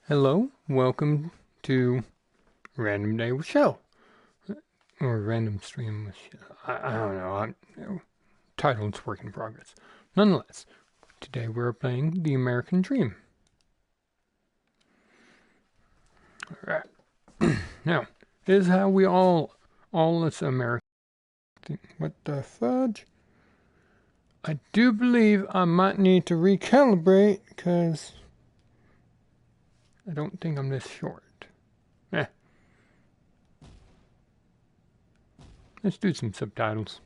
Hello, welcome to Random Day with Shell. Or Random Stream with Shell. I don't know. Title's work in progress. Nonetheless, today we're playing The American Dream. Alright. Now, this is how we all us American... What the fudge? I do believe I might need to recalibrate, because... I don't think I'm this short. Let's do some subtitles.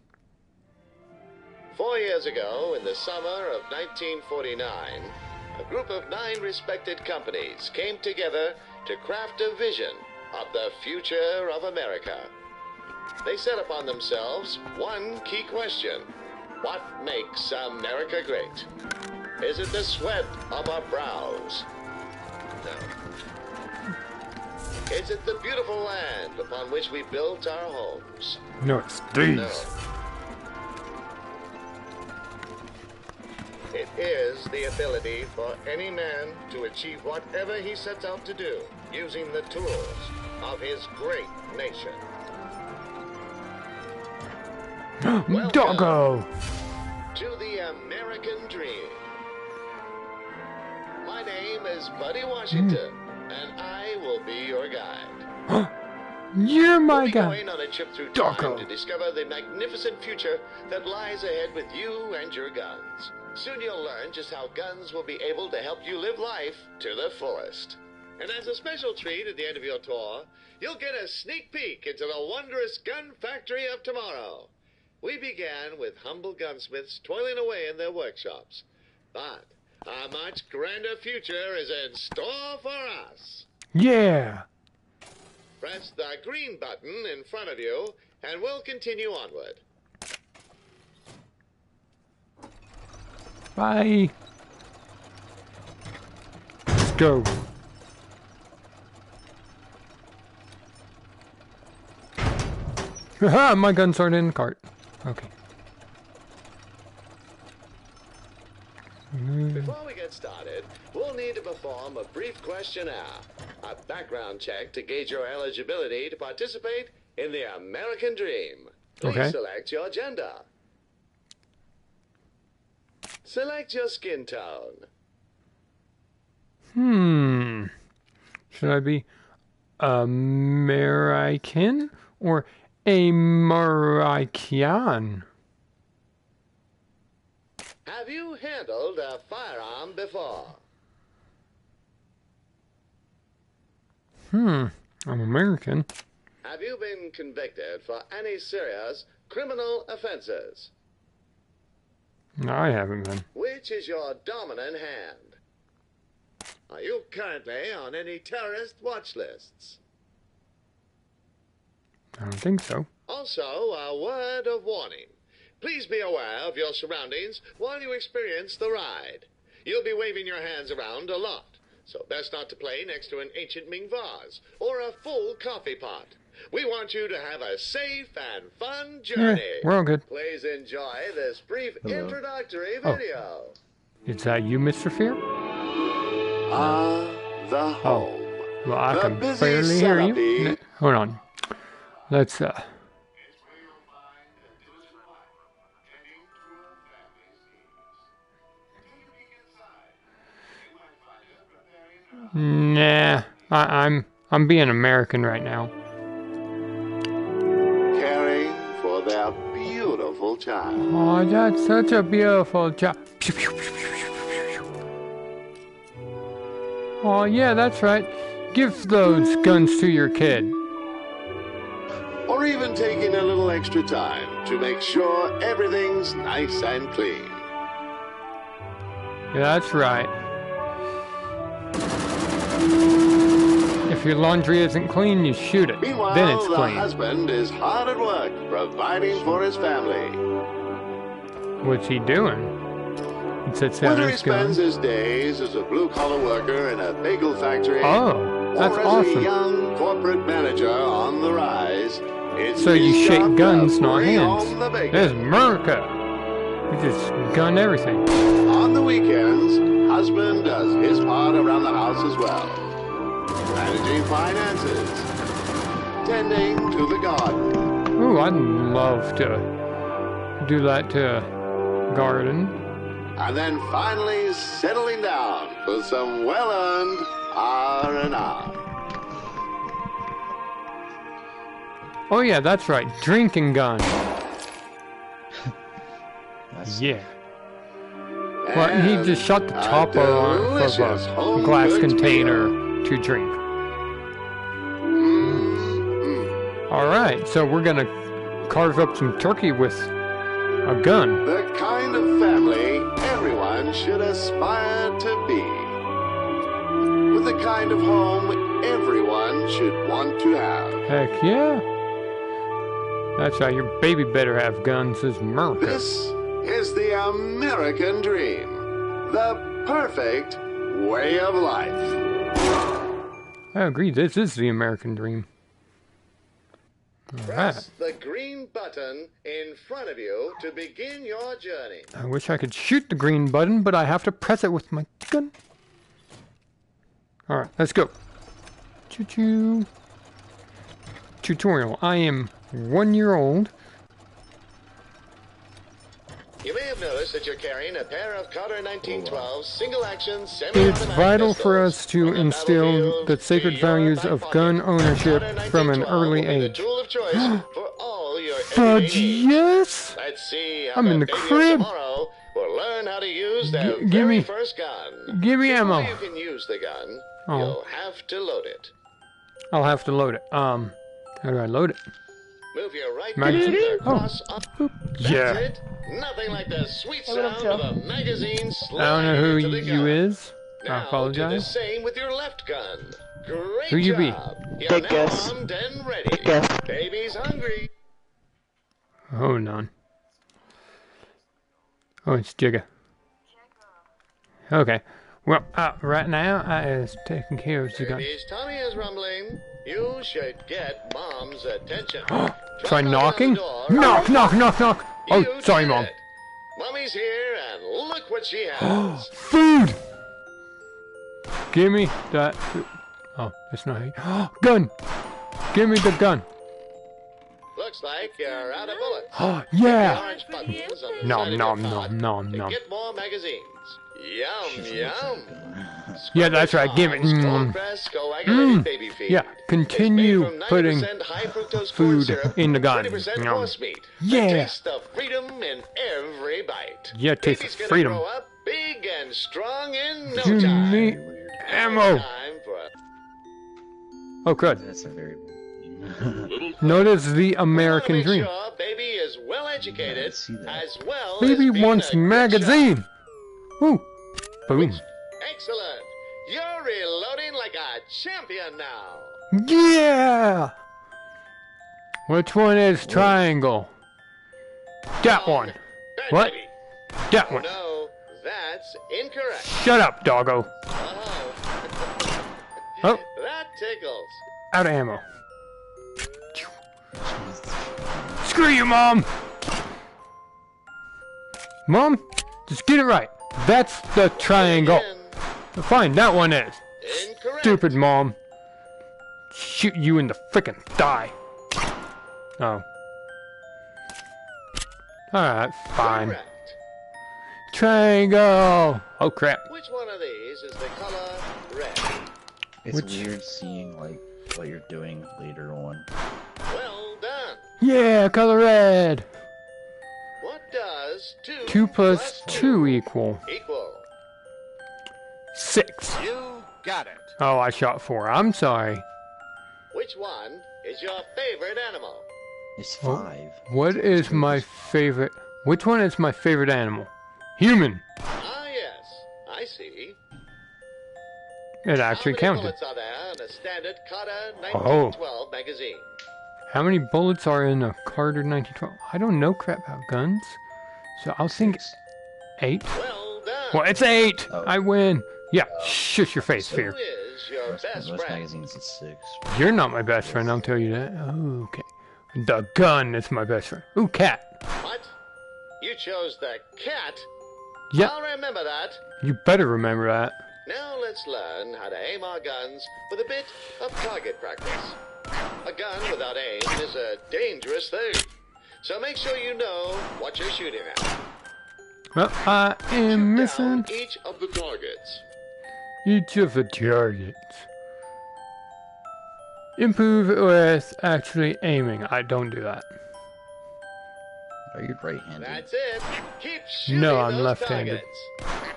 4 years ago, in the summer of 1949, a group of 9 respected companies came together to craft a vision of the future of America. They set upon themselves one key question: what makes America great? Is it the sweat of our brows? No. Is it the beautiful land upon which we built our homes? No, it's these. No. It is the ability for any man to achieve whatever he sets out to do using the tools of his great nation. Doggo! To the American Dream. My name is Buddy Washington, and I will be your guide. You're my we'll guy. Going on a trip through time Doggo. to discover the magnificent future that lies ahead with you and your guns. Soon you'll learn just how guns will be able to help you live life to the fullest. And as a special treat at the end of your tour, you'll get a sneak peek into the wondrous gun factory of tomorrow. We began with humble gunsmiths toiling away in their workshops. But a much grander future is in store for us. Yeah! Press the green button in front of you, and we'll continue onward. Bye! Let's go. Haha, my guns aren't in the cart. Okay. Before we get started, we'll need to perform a brief questionnaire, a background check to gauge your eligibility to participate in the American Dream. Please select your gender. Select your skin tone. Should I be American or American? Have you handled a firearm before? I'm American. Have you been convicted for any serious criminal offenses? No, I haven't been. Which is your dominant hand? Are you currently on any terrorist watch lists? I don't think so. Also, a word of warning. Please be aware of your surroundings while you experience the ride. You'll be waving your hands around a lot, so best not to play next to an ancient Ming vase or a full coffee pot. We want you to have a safe and fun journey. Yeah, we're all good. Please enjoy this brief introductory video. Is that you, Mr. Fear? The home. Well, I The can busy barely hear you. centipede. Hold on. Let's, Nah, I'm being American right now. Caring for their beautiful child. Oh, that's such a beautiful job. Oh, yeah, that's right. Give those guns to your kid. Or even taking a little extra time to make sure everything's nice and clean. Yeah, that's right. If your laundry isn't clean, you shoot it. Meanwhile, Then it's the clean. husband is hard at work providing for his family. What's he doing? He sits down Whether and he he's going. spends his days as a blue-collar worker in a bagel factory, Oh, that's or as a awesome. young corporate manager on the rise, it's So you his shake job guns, to not bring hands. home the bacon. There's America. We just gun everything. On the weekends, husband does his part around the house as well. managing finances, tending to the garden. Ooh, I'd love to do that to a garden. And then finally settling down for some well-earned R&R. Oh yeah, that's right. Drinking gun. Yeah. Well, he just shut the top of a glass container to drink. Alright, so we're gonna carve up some turkey with a gun. The kind of family everyone should aspire to be. With the kind of home everyone should want to have. Heck yeah. That's right, your baby better have guns, says America. This is the American dream. The perfect way of life. I agree, this is the American dream. Press the green button in front of you to begin your journey. I wish I could shoot the green button, but I have to press it with my gun. Alright, let's go. Choo-choo. Tutorial. I am 1 year old. You may have noticed that you're carrying a pair of Carter 1912 single-action semi-automatic It's vital pistols for us to on the instill battlefield. the sacred Your values back of pocket. gun The ownership Carter from an 1912 early will be the age. tool of choice for all your Fudge, everyday needs. yes! Let's see how I'm in the baby of crib. tomorrow will learn how to use their Give very me- first gun. Give me ammo. Before you can use the gun, Oh. you'll have to load it. I'll have to load it. How do I load it? Move your right Magazine? hand Oh. across up. That's Yeah. it. Nothing like the sweet What up, sound Joe? of a magazine I don't know who sliding into the you gun. is. I Now, do the apologize. same with your left gun. Great Who you be? job. You're Big now guess. armed and ready. Big guess. Baby's hungry. Oh, none. Oh, it's Jigga. Okay. Well, right now, I is taking care of the gun. Baby's tummy is rumbling. You should get Mom's attention. Try Knock on knocking? the door. Knock, knock, knock, knock! Oh, You sorry, did Mom. it. Mommy's here, and look what she has. Food! Give me that food. Oh, that's not it. Gun! Give me the gun. Looks like you're out of bullets. Oh, The yeah! orange buttons on the Nom, side of nom, your cot nom, nom, to nom. get more magazines. Yum, yum. Yeah, that's right. Give it. Cold press, coagulated baby feed. Yeah, It's made continue from 90% putting high fructose corn food syrup, in the gun. 30% Yum. horse meat. Yeah. The taste of freedom in every bite. Yeah, taste Baby's of gonna freedom. grow up big and strong in no Give time. me ammo. Time for a Oh, good. That's a very. Notice the American Make dream. sure baby is well educated let's see that. as well Baby as being wants a good magazine. Ooh. Boom. shot. Excellent. You're reloading like a champion now. Yeah! Which one is triangle? That one. Bad What? baby. That one. No, that's incorrect. Shut up, doggo. Oh. Oh, That tickles. out of ammo. Screw you, Mom! Mom, just get it right. That's the triangle. Again, Fine, that one is. incorrect. Stupid Mom. Shoot you in the frickin' thigh. Oh. Alright, fine. Correct. Triangle! Oh crap. Which one of these is the color red? It's Which- weird seeing like what you're doing later on. Well done. Yeah, color red! What does 2 2 plus 2 equal equal? 6. You got it. Oh, I shot 4. I'm sorry. Which one is your favorite animal? It's Oh. 5. What is my favorite? Which one is my favorite animal? Human. Ah, yes. I see. It actually How many counted. bullets are there in a standard Carter Oh. 1912 magazine? How many bullets are in a Carter 1912? I don't know crap about guns. So I'll think 8. Well done. Well, it's 8! Oh. I win! Yeah, shush your face, Who Fear. is your Most best friend? magazines it's 6. You're not my best friend, I'll tell you that. Oh, okay. The gun is my best friend. Ooh, cat. What? You chose the cat? Yep, I'll remember that. you better remember that. Now let's learn how to aim our guns with a bit of target practice. A gun without aim is a dangerous thing. So make sure you know what you're shooting at. Well, I am missing Down each of the targets. each of the targets. Improve with actually aiming. I don't do that. Are you right-handed? That's it. Keep shooting No, I'm those left-handed. targets.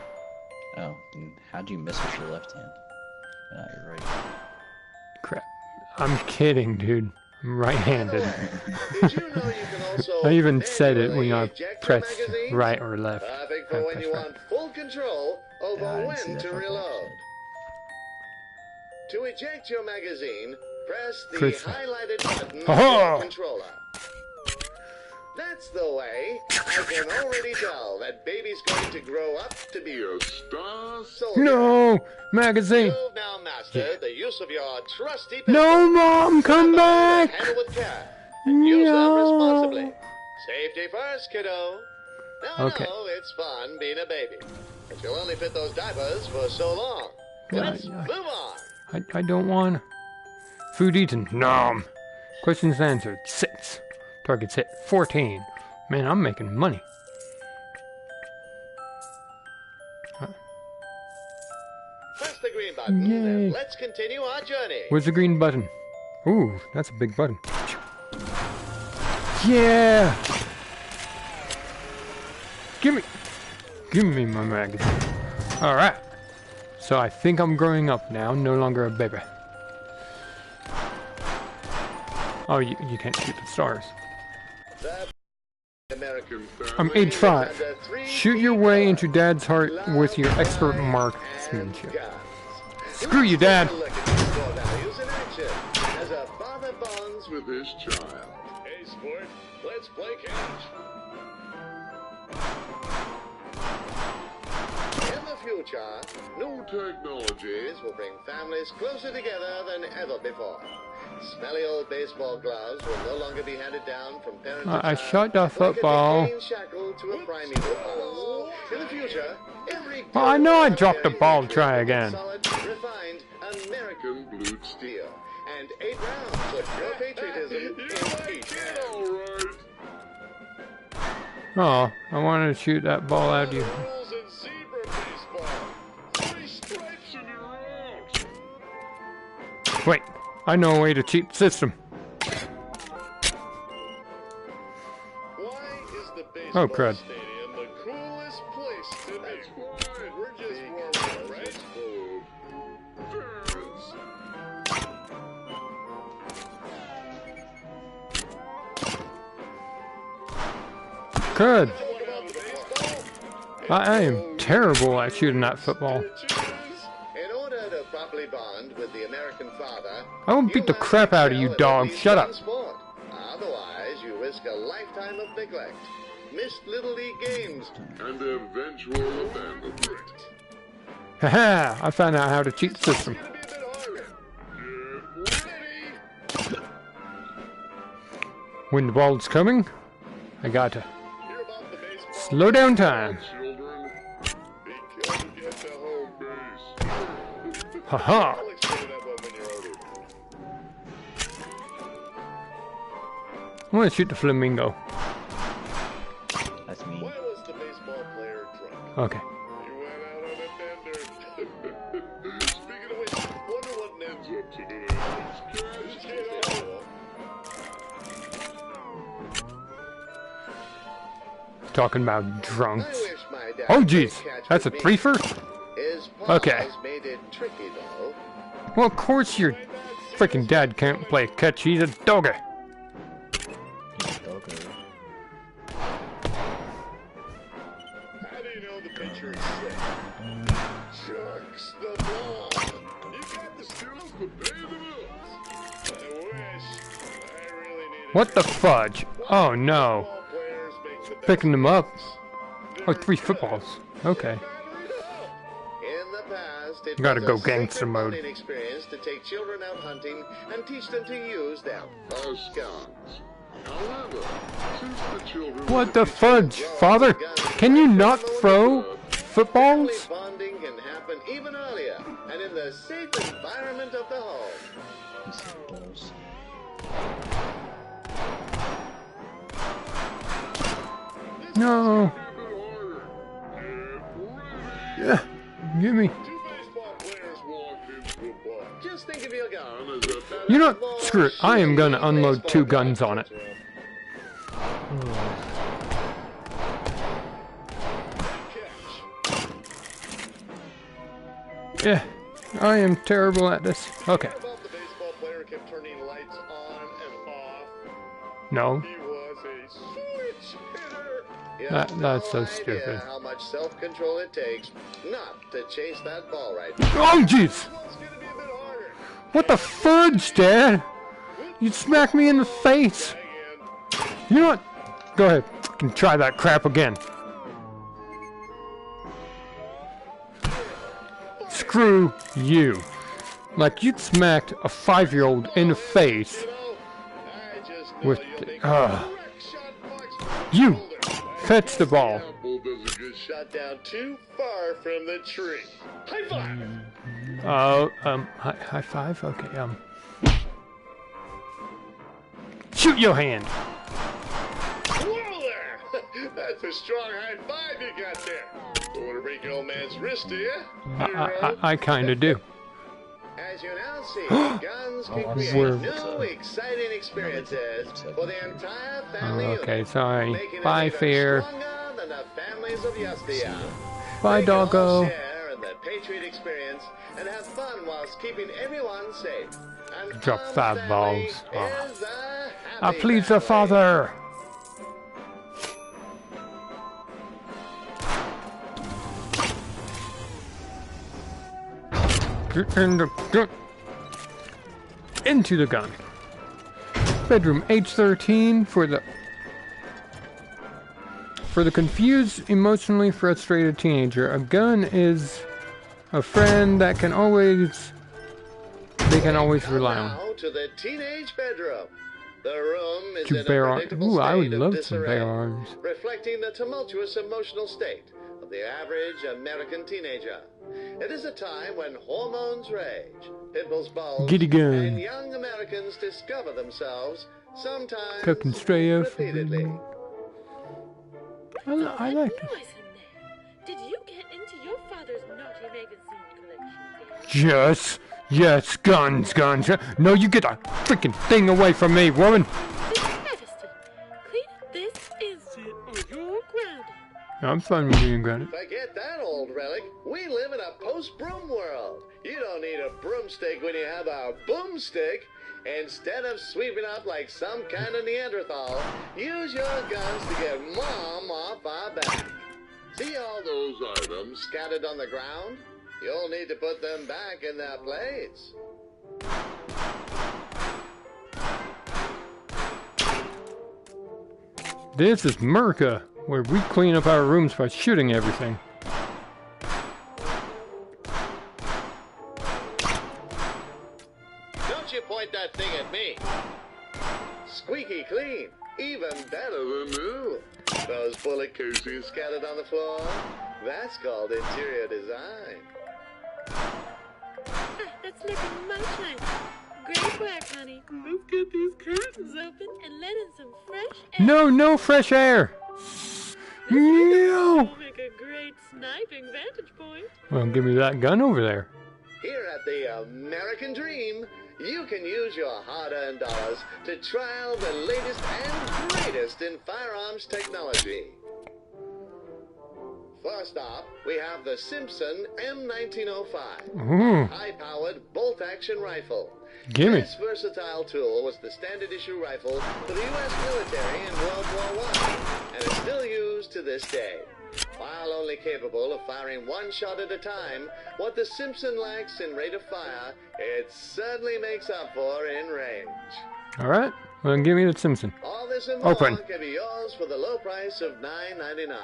Oh, then how'd you miss with your left hand? Not your right. Crap. I'm kidding, dude. I'm right-handed. Did you know you can also I even said it when I manually eject press your magazines? right or left. Perfect for when you Press want full control over Yeah, I didn't see when that to part by reload. accident. To eject your magazine, press the Press- highlighted button Aha! on your controller. That's the way. I can already tell that baby's going to grow up to be a star soldier. No! Magazine! You've now mastered the use of your trusty pistol. No, Mom! Come back! Handle with care. And use them No. responsibly. Safety first, kiddo. Now Okay. I know it's fun being a baby, but you'll only fit those diapers for so long. Let's Yeah. move on. I don't want food eaten. Nom. Questions answered. 6. Targets hit. 14. Man, I'm making money. Press the green button Yay. and let's continue our journey. Where's the green button? Ooh, that's a big button. Yeah! Give me my magazine. Alright. So I think I'm growing up now, no longer a baby. Oh, you can't shoot the stars. The American I'm family age 5. is under 3 Shoot your way into Dad's heart with your expert marksmanship. guns. Screw you, Dad. Look at these core values in action as a father bonds with his child. Hey, sport, let's play catch. In the future, new technologies will bring families closer together than ever before. Smelly old baseball gloves will no longer be handed down from parent to I child shot the like a football. decaying shackle to a primeval past. In the future, every Well, I know I good dropped the ball. American Try will be again. Solid, refined, American blued steel. And 8 rounds of pure patriotism in each hand. Oh, I wanted to shoot that ball out of you. Rules in zebra baseball. 3 stripes and you're out. Wait, I know a way to cheat the system. Why is the baseball Oh, crud. stadium the coolest place to be? That's right. We're just warm, right? Good. What about the baseball? I am terrible at shooting that football. In order to properly bond with the American father, I will beat the crap out of you, dog. Shut up. Sport. Otherwise, you risk a lifetime of neglect, missed Little League games, and eventual abandonment. Haha, I found out how to cheat the system. It's gonna be a bit harder. Get ready. When the ball's coming, I gotta Hear about the baseball? slow down time. Children, be careful to get to home base. Haha. I'll explain that one when you're older. I want to shoot the flamingo. That's me. Why was the baseball player drunk? Okay. He went out on a bender. Speaking of which, wonder what Ned's up to today. Cash, kiddo. Talking about I drunks. wish my dad Oh could jeez, catch that's a with me. threefer? His Okay. paws made it tricky though. Well, of course your freaking dad can't play catch. He's a dogger. Doggo. How do you know the pitcher is sick? Shucks the ball. You got the skills to pay the bills. I wish. I really needed. What the fudge? Oh no. Ball players make the best Picking them up. picks. Oh, 3 footballs. Okay. In the past, it You gotta was go a sacred gangster mode. bonding experience to take children out hunting and teach them to use their first guns. However, since the children What the fudge, father? Can you not throw footballs? Family bonding can happen even earlier and in the safe environment of the home. He said balls. No. Yeah, give me. Two baseball players walked into a bar. Just think of your gun as a better You know what? ball Screw it. I am gonna shooting unload baseball 2 guns on it. Yeah, I am terrible at this. Okay. About the baseball player kept turning lights on and off. No. He was a switch hitter. You That's have so no stupid. idea how much self-control it takes not to chase that ball right. Oh, jeez. Well, it's gonna be a bit harder. What the fudge, Dad? You smacked me in the face. Hang You know what? Go ahead. You can try that crap again. Screw you. Like you smacked a 5-year-old in the face in. I just know with you'll make the, a correct shot box from the you shoulder. fetch the ball. Apple doesn't get shot down too far from the tree. High five! Oh, high five? Okay, shoot your hand. Whoa there! That's a strong high five you got there. Don't want to break your old man's wrist, do you? I kinda do. As you now see, guns can create We're- new, exciting experiences for the entire family unit. Okay, sorry. Making it Bye, even Fear. stronger than the families of yesteryear. Bye, They can all doggo. share in the Patriot experience and have fun whilst keeping everyone safe. An Drop armed 5 family balls. Oh. is a I happy plead the family. Father. Get in the gun. Into the gun. Bedroom H13 for the confused, emotionally frustrated teenager. A gun is a friend that can always Come rely on. now to the teenage bedroom. The room is To in bear a arms. predictable Ooh, I would state of love some disarray, bear arms. reflecting the tumultuous emotional state of the average American teenager. It is a time when hormones rage, pimples bulge, Giddy gun. and young Americans discover themselves, sometimes Cooking straight up for repeatedly. I like Noise it. in there. Did you get into your father's naughty magazine collection? Yes, guns. No, you get that freaking thing away from me, woman. This travesty. Clean up this instant or you're grounded. I'm fine with being grounded. Forget that old relic. We live in a post-broom world. You don't need a broomstick when you have a boomstick. Instead of sweeping up like some kind of Neanderthal, use your guns to get Mom off our back. See all those items scattered on the ground? You'll need to put them back in their place. This is America, where we clean up our rooms by shooting everything. Don't you point that thing at me. Squeaky clean. Even better than new. Those bullet casings scattered on the floor? That's called interior design. Ah, that's making my time. Great work, honey. Let's get these curtains open and let in some fresh air. No fresh air. No. Will make a great sniping vantage point. Well, give me that gun over there. Here at the American Dream, you can use your hard-earned dollars to trial the latest and greatest in firearms technology. First off, we have the Simpson M1905, Ooh, high-powered bolt-action rifle. gimme. This versatile tool was the standard issue rifle for the U.S. military in World War I, and is still used to this day. While only capable of firing one shot at a time, what the Simpson lacks in rate of fire, it certainly makes up for in range. All right. Well, give me the Simpson. All this and more Open. can be yours for the low price of $9.99.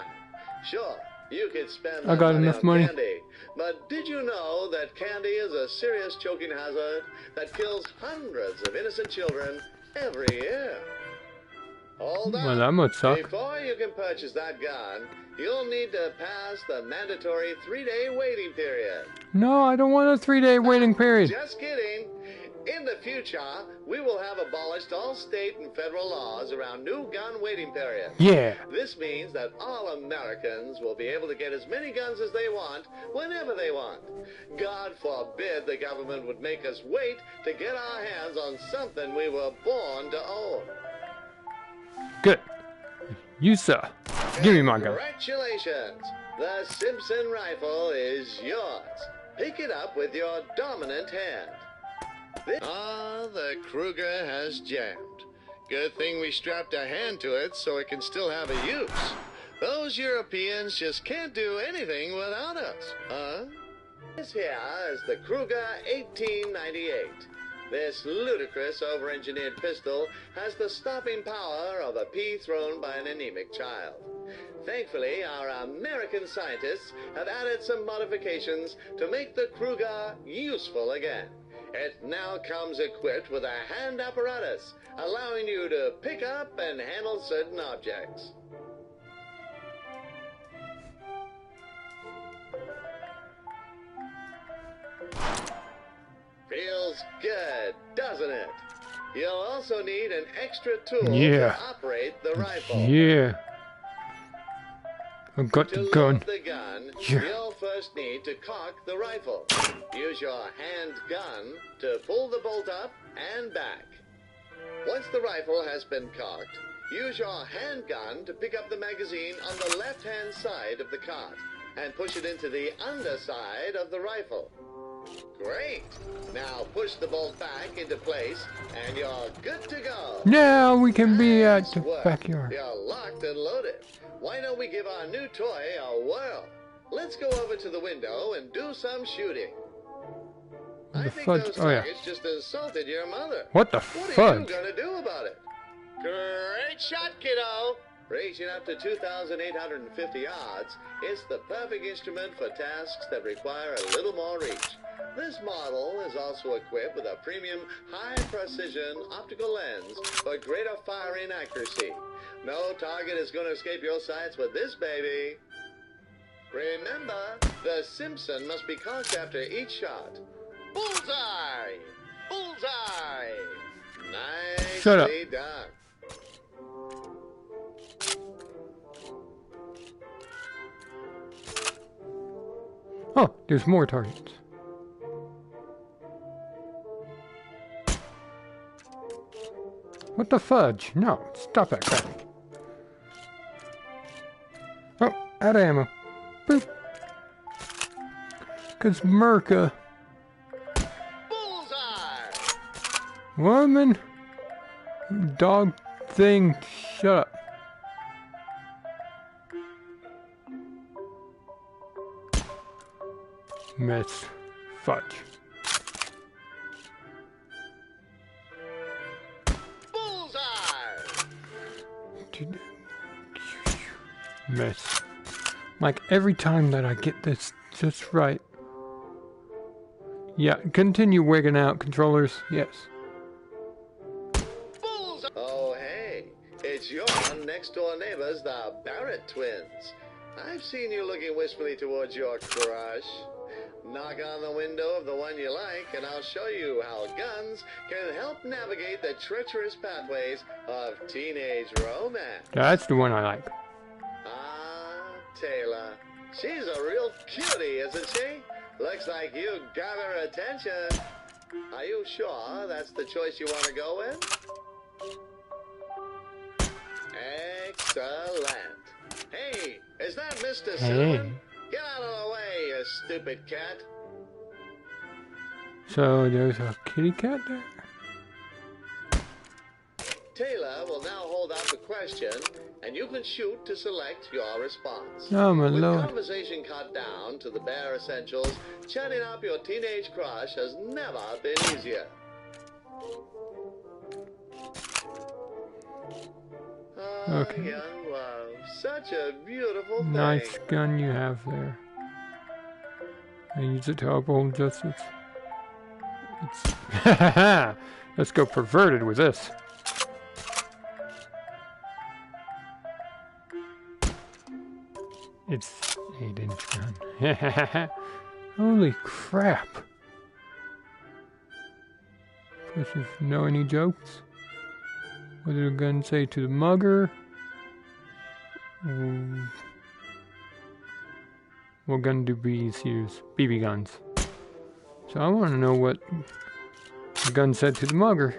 Sure, you could spend I that got money enough on money. candy, but did you know that candy is a serious choking hazard that kills hundreds of innocent children every year? Hold on. Well, that must suck. Before you can purchase that gun, you'll need to pass the mandatory 3-day waiting period. No, I don't want a 3-day waiting period. Just kidding. In the future, we will have abolished all state and federal laws around new gun waiting periods. Yeah. This means that all Americans will be able to get as many guns as they want, whenever they want. God forbid the government would make us wait to get our hands on something we were born to own. Good. You, sir. Give me my gun. Congratulations. The Simpson rifle is yours. Pick it up with your dominant hand. The Kruger has jammed. Good thing we strapped a hand to it so it can still have a use. Those Europeans just can't do anything without us, huh? This here is the Kruger 1898. This ludicrous over-engineered pistol has the stopping power of a pea thrown by an anemic child. Thankfully, our American scientists have added some modifications to make the Kruger useful again. It now comes equipped with a hand apparatus, allowing you to pick up and handle certain objects. Feels good, doesn't it? You'll also need an extra tool to operate the rifle. Yeah. I've got the gun. To load the gun, Yeah. you'll first need to cock the rifle. Use your hand gun to pull the bolt up and back. Once the rifle has been cocked, use your hand gun to pick up the magazine on the left-hand side of the cart and push it into the underside of the rifle. Great! Now push the bolt back into place and you're good to go. Now we can be at Nice the work. backyard. You're locked and loaded. Why don't we give our new toy a whirl? Let's go over to the window and do some shooting. I think fudge. those Oh, yeah. targets just assaulted your mother. What the What are fudge? you gonna do about it? Great shot, kiddo! Reaching up to 2,850 yards, it's the perfect instrument for tasks that require a little more reach. This model is also equipped with a premium high-precision optical lens for greater firing accuracy. No target is going to escape your sights with this baby. Remember, the Simpson must be cocked after each shot. Bullseye! Bullseye! Shut up. Nicely done. Oh, there's more targets. What the fudge? No, stop that crap. Oh, out of ammo. Boop. Cause Merca. Bullseye! Woman. Dog thing. Shut up. Miss. Fudge. Bullseye! Miss. Like every time that I get this just right. Yeah, continue wigging out controllers. Yes. Bullseye! Oh, hey, it's your next-door neighbors, the Barrett twins. I've seen you looking wistfully towards your crush. Knock on the window of the one you like, and I'll show you how guns can help navigate the treacherous pathways of teenage romance. That's the one I like. Ah, Taylor. She's a real cutie, isn't she? Looks like you got her attention. Are you sure that's the choice you want to go with? Excellent. Hey, is that Mr. Cinnamon? Get out of the way, you stupid cat. So there's a kitty cat there? Taylor will now hold out the question, and you can shoot to select your response. Oh my With lord. conversation cut down to the bare essentials, chatting up your teenage crush has never been easier. Ah, Okay. young love, such a beautiful thing. Nice gun you have there. I use it to uphold justice. It's Let's go perverted with this. It's 8-inch gun. Holy crap. Of course, if you know any jokes. What did the gun say to the mugger? What gun do bees use? BB guns. So I want to know what the gun said to the mugger.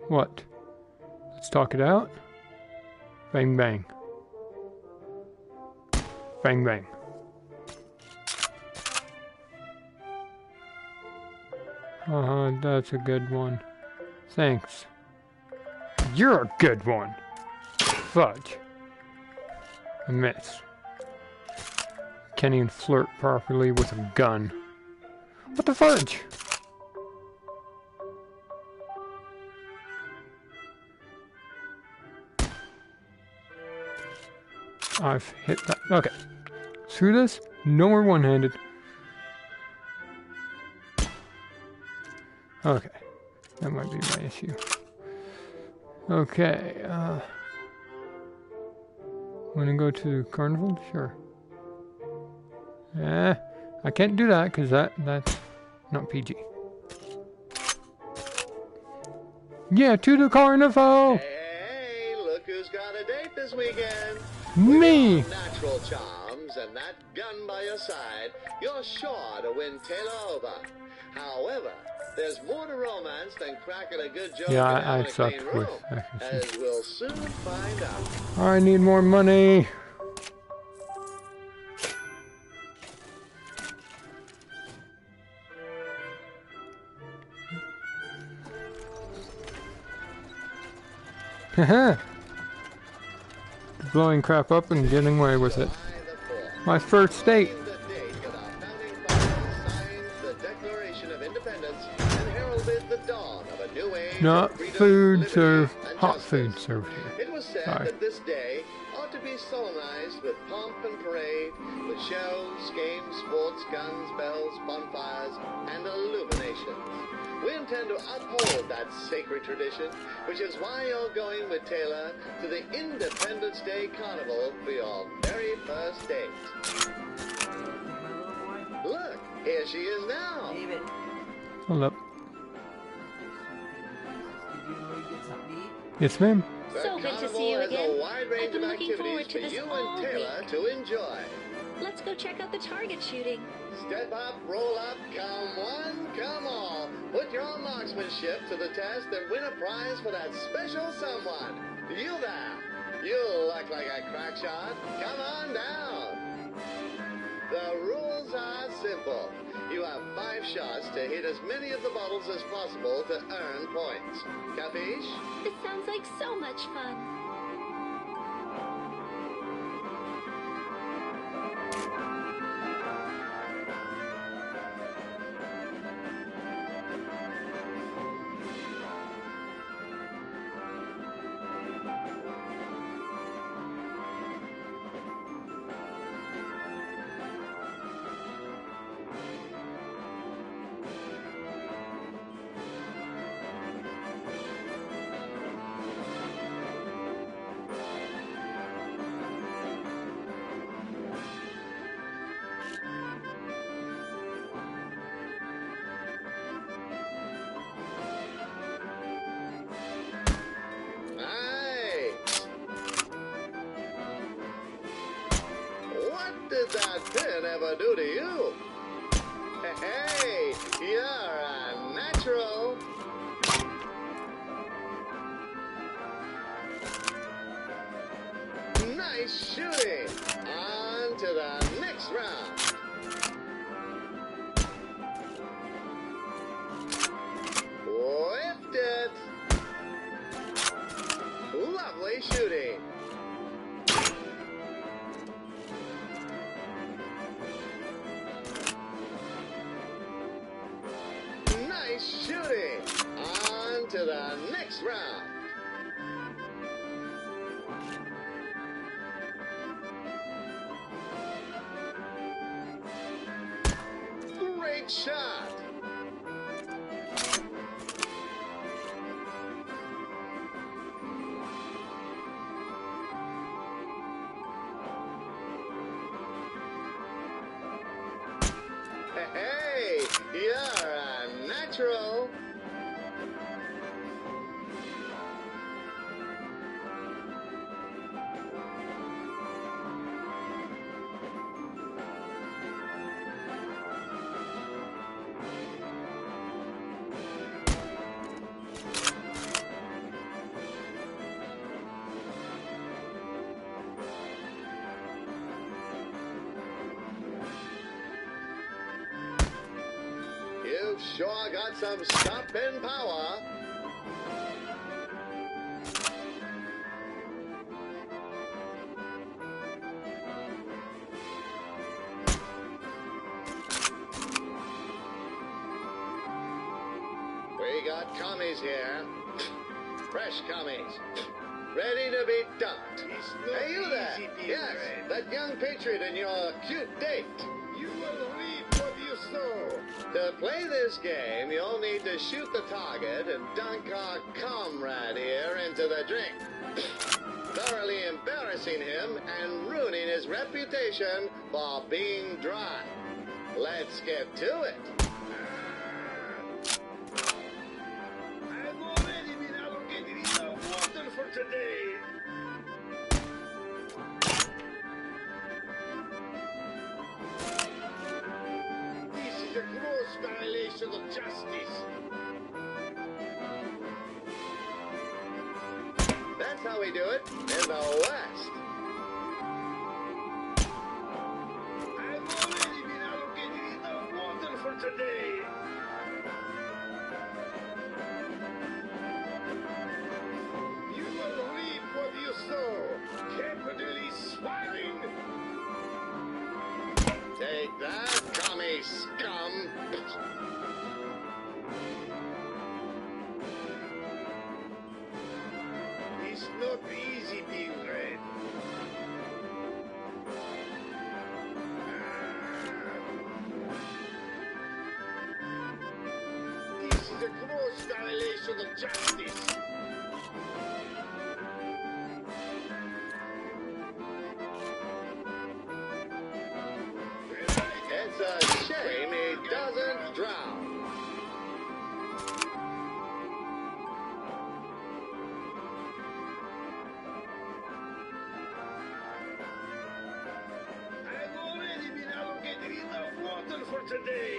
What? Let's talk it out. Bang bang. Bang bang. That's a good one. Thanks. You're a good one. Fudge. I missed. Can't even flirt properly with a gun. What the fudge? I've hit that. Okay. Screw this. No more one-handed. Okay. That might be my issue. Okay. Wanna go to Carnival? Sure. I can't do that because that's not PG. Yeah, to the Carnival! Hey, look who's got a date this weekend. Me! With your natural charms and that gun by your side, you're sure to win Taylor over. However, there's more to romance than cracking a good joke Yeah, and having I a suck clean with room, accuracy. as we'll soon find out. I need more money. Haha. Blowing crap up and getting away with it. My first date. The date that our founding fathers signed the Declaration of Independence and heralded the dawn of a new age Not of freedom, food liberty, served. and Hot justice. food served here. It was said Sorry. that this day ought to be solemnized with pomp and parade, with shows, games, sports, guns, bells, bonfires, and illuminations. We intend to uphold that sacred tradition, which is why you're going with Taylor to the Independence Day Carnival for your very first date. Look, here she is now. David, Hold up. did you really get something to eat? Yes, ma'am. The So good to carnival see you has again. a wide range I've of been looking forward activities to for this you all and Taylor week. to enjoy. Let's go check out the target shooting. Step up, roll up, come one, come all. Put your marksmanship to the test and win a prize for that special someone. You there. You look like a crack shot. Come on down. The rules are simple. You have 5 shots to hit as many of the bottles as possible to earn points. Capiche? This sounds like so much fun. Nice. What did that pin ever do to you? Hey, you're a natural. Nice shooting. On to the next round. Whipped it. Lovely shooting. Nice shooting. On to the next round. Great shot. You've sure got some stopping power. We got commies here. Fresh commies. Ready to be dumped. Hey, you there? Yes, that young patriot and your cute date. You will reap what you sow. To play this game, you'll need to shoot the target and dunk our comrade here into the drink, thoroughly embarrassing him and ruining his reputation for being dry. Let's get to it. I've already been allocated enough water for today. This is a gross violation of justice. That's how we do it in the West. I've already been allocated enough water for today. You will reap what you sow. Capitally swine. Take that, commie scum. It's not easy being red. This is a gross violation of justice. It's a shame he doesn't drown. I've already been allocated enough water for today.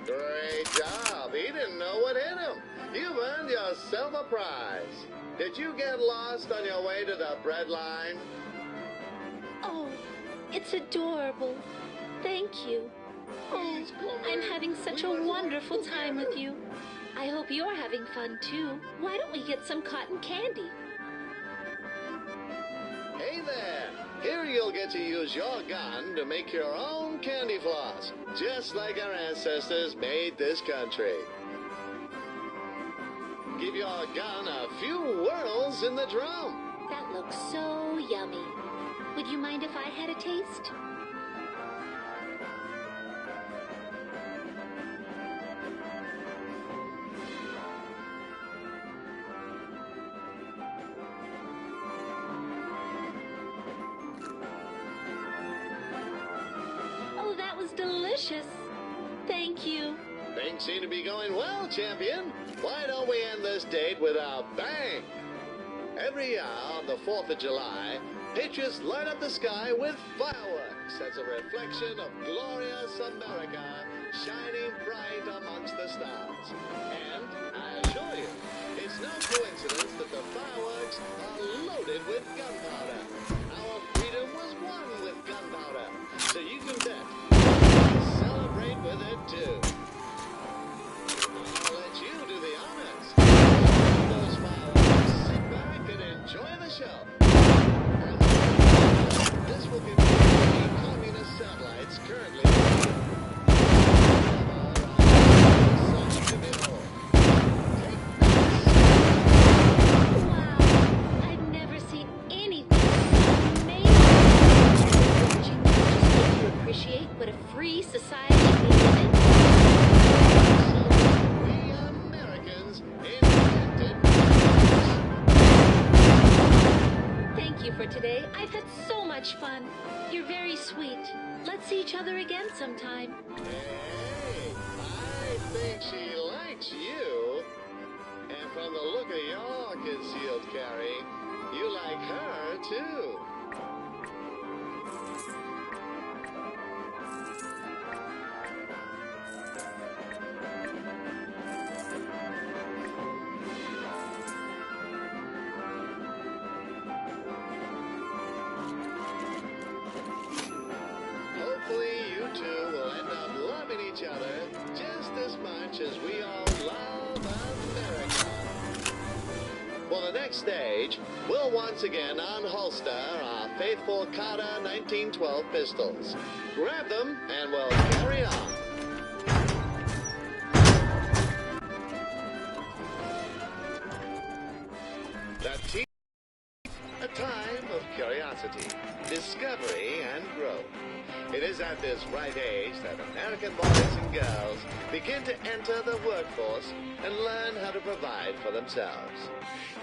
Great job. He didn't know what hit him. You've earned yourself a prize. Did you get lost on your way to the bread line? Oh, it's adorable. Thank you. Oh, I'm having such a wonderful time with you. I hope you're having fun too. Why don't we get some cotton candy? Hey there. Here you'll get to use your gun to make your own candy floss, just like our ancestors made this country. Give your gun a few whirls in the drum. That looks so yummy. Would you mind if I had a taste? Oh, that was delicious. Thank you. Things seem to be going well, champion. Why don't we end this date with a bang? Every year on the 4th of July, patriots light up the sky with fireworks as a reflection of glorious America shining bright amongst the stars. And I assure you, it's no coincidence that the fireworks are loaded with gunpowder. Our freedom was won with gunpowder, so you can bet we'll celebrate with it too. I'll let you do the honors. Those fireworks, sit back and enjoy the show. This will be the communist satellites currently. Something to behold. Wow, I've never seen anything so amazing. Watching this just make you appreciate what a free society we live in. We Americans invented. Thank you for today. I've had so much fun. You're very sweet. Let's see each other again sometime. Hey, I think she likes you. And from the look of your concealed carry, you like her too. we'll once again unholster our faithful Carter 1912 pistols. Grab them and we'll carry on. A time of curiosity, discovery, and growth. It is at this ripe age that American boys and girls begin to enter the workforce and learn how to provide for themselves.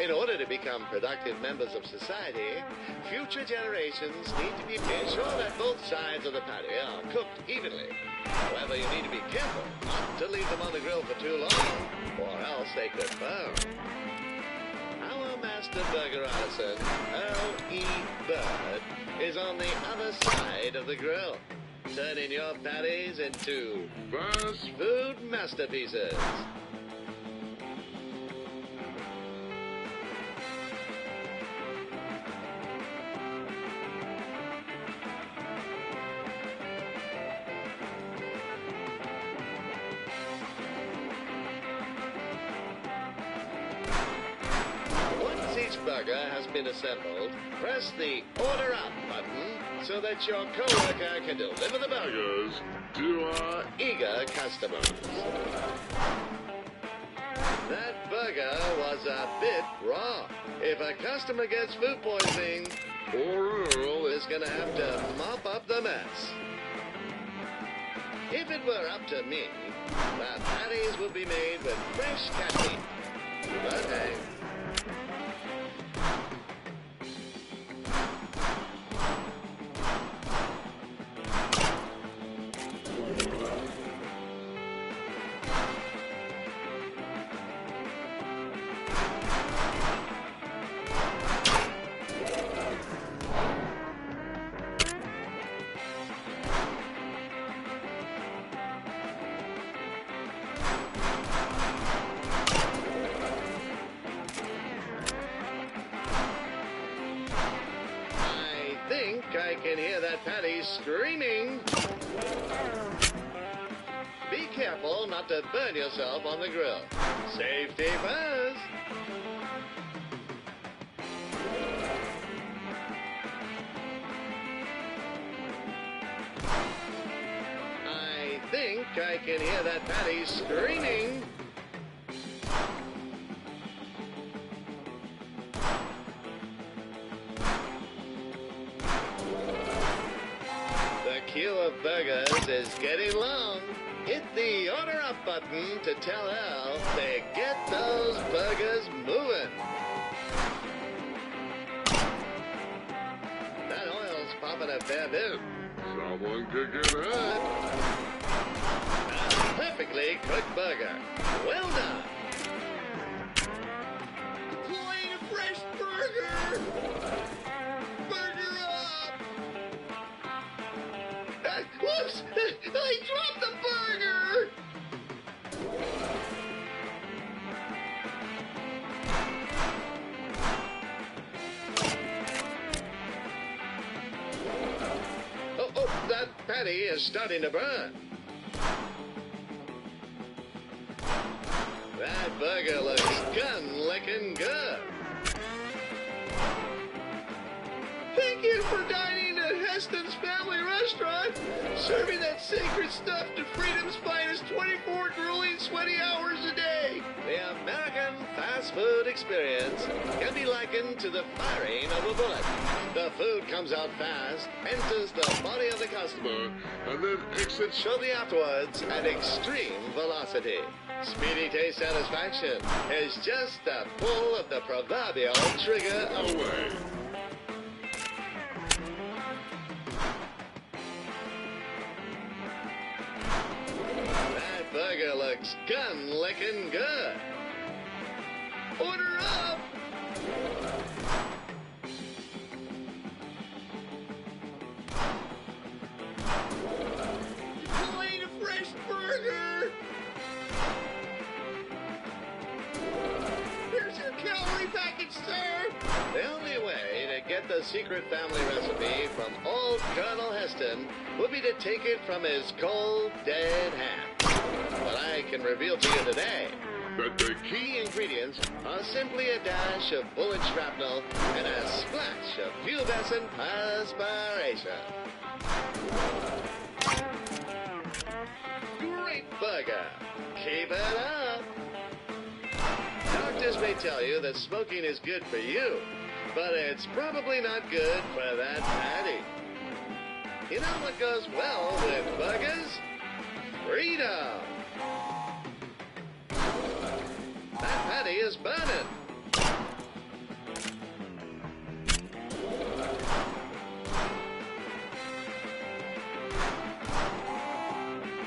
In order to become productive members of society, future generations need to be ensure that both sides of the patty are cooked evenly. However, you need to be careful not to leave them on the grill for too long, or else they could burn. Our master burger artisan, Earl E. Bird, is on the other side of the grill, turning your patties into fast food masterpieces. Burger has been assembled, press the Order Up button so that your co-worker can deliver the burgers to our eager customers. That burger was a bit raw. If a customer gets food poisoning, poor Earl is going to have to mop up the mess. If it were up to me, the patties would be made with fresh cat meat. But hey, I can hear that patty screaming. Be careful not to burn yourself on the grill. Safety first. I think I can hear that patty screaming. The queue of burgers is getting long. Hit the Order Up button to tell Al to get those burgers moving. That oil's popping a fair bit. Someone could get hurt. A perfectly cooked burger. Well done. Plain fresh burger! Burger up! Whoops! I dropped the burger! Oh, that patty is starting to burn. That burger looks gun-licking good. Thank you for dining at Heston's Family Restaurant, serving that sacred stuff to freedom's finest 24 grueling, sweaty hours a day. The American fast food experience can be likened to the firing of a bullet. The food comes out fast, enters the body of the customer, and then exits shortly afterwards at extreme velocity. Speedy taste satisfaction is just a pull of the proverbial trigger away. That burger looks gun-licking good. Order up! Plain fresh burger! Here's your calorie package, sir! The only way to get the secret family recipe from old Colonel Heston would be to take it from his cold, dead hand. But I can reveal to you today, But the key ingredients are simply a dash of bullet shrapnel and a splash of pubescent perspiration. Great burger. Keep it up. Doctors may tell you that smoking is good for you, but it's probably not good for that patty. You know what goes well with burgers? Freedom. That patty is burning.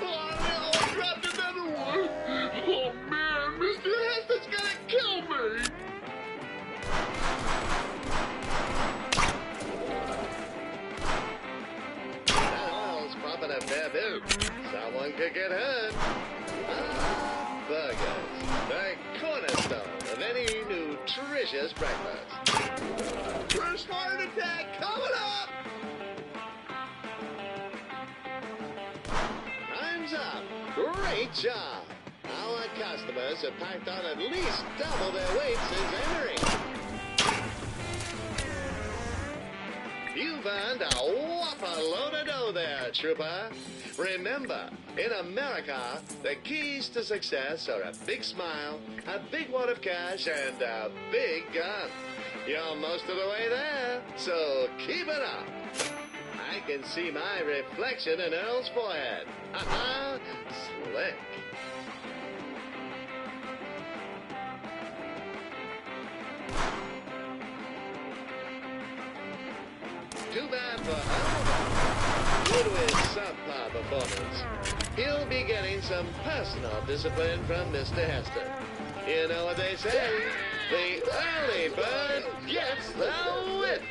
Oh no, I dropped another one. Oh man, Mr. Heston's gonna kill me. That oil's pumping a fair bit. Someone could get hurt. Ah, burgers. The cornerstone of any nutritious breakfast. First heart attack coming up. Time's up. Great job. Our customers have packed on at least double their weight since entering. You've earned a whopper load of dough there, trooper. Remember, in America, the keys to success are a big smile, a big wad of cash, and a big gun. You're most of the way there, so keep it up. I can see my reflection in Earl's forehead. Ha-ha, slick. Too bad for Earl. Due to his subpar performance, he'll be getting some personal discipline from Mr. Heston. You know what they say? The early bird gets the whip.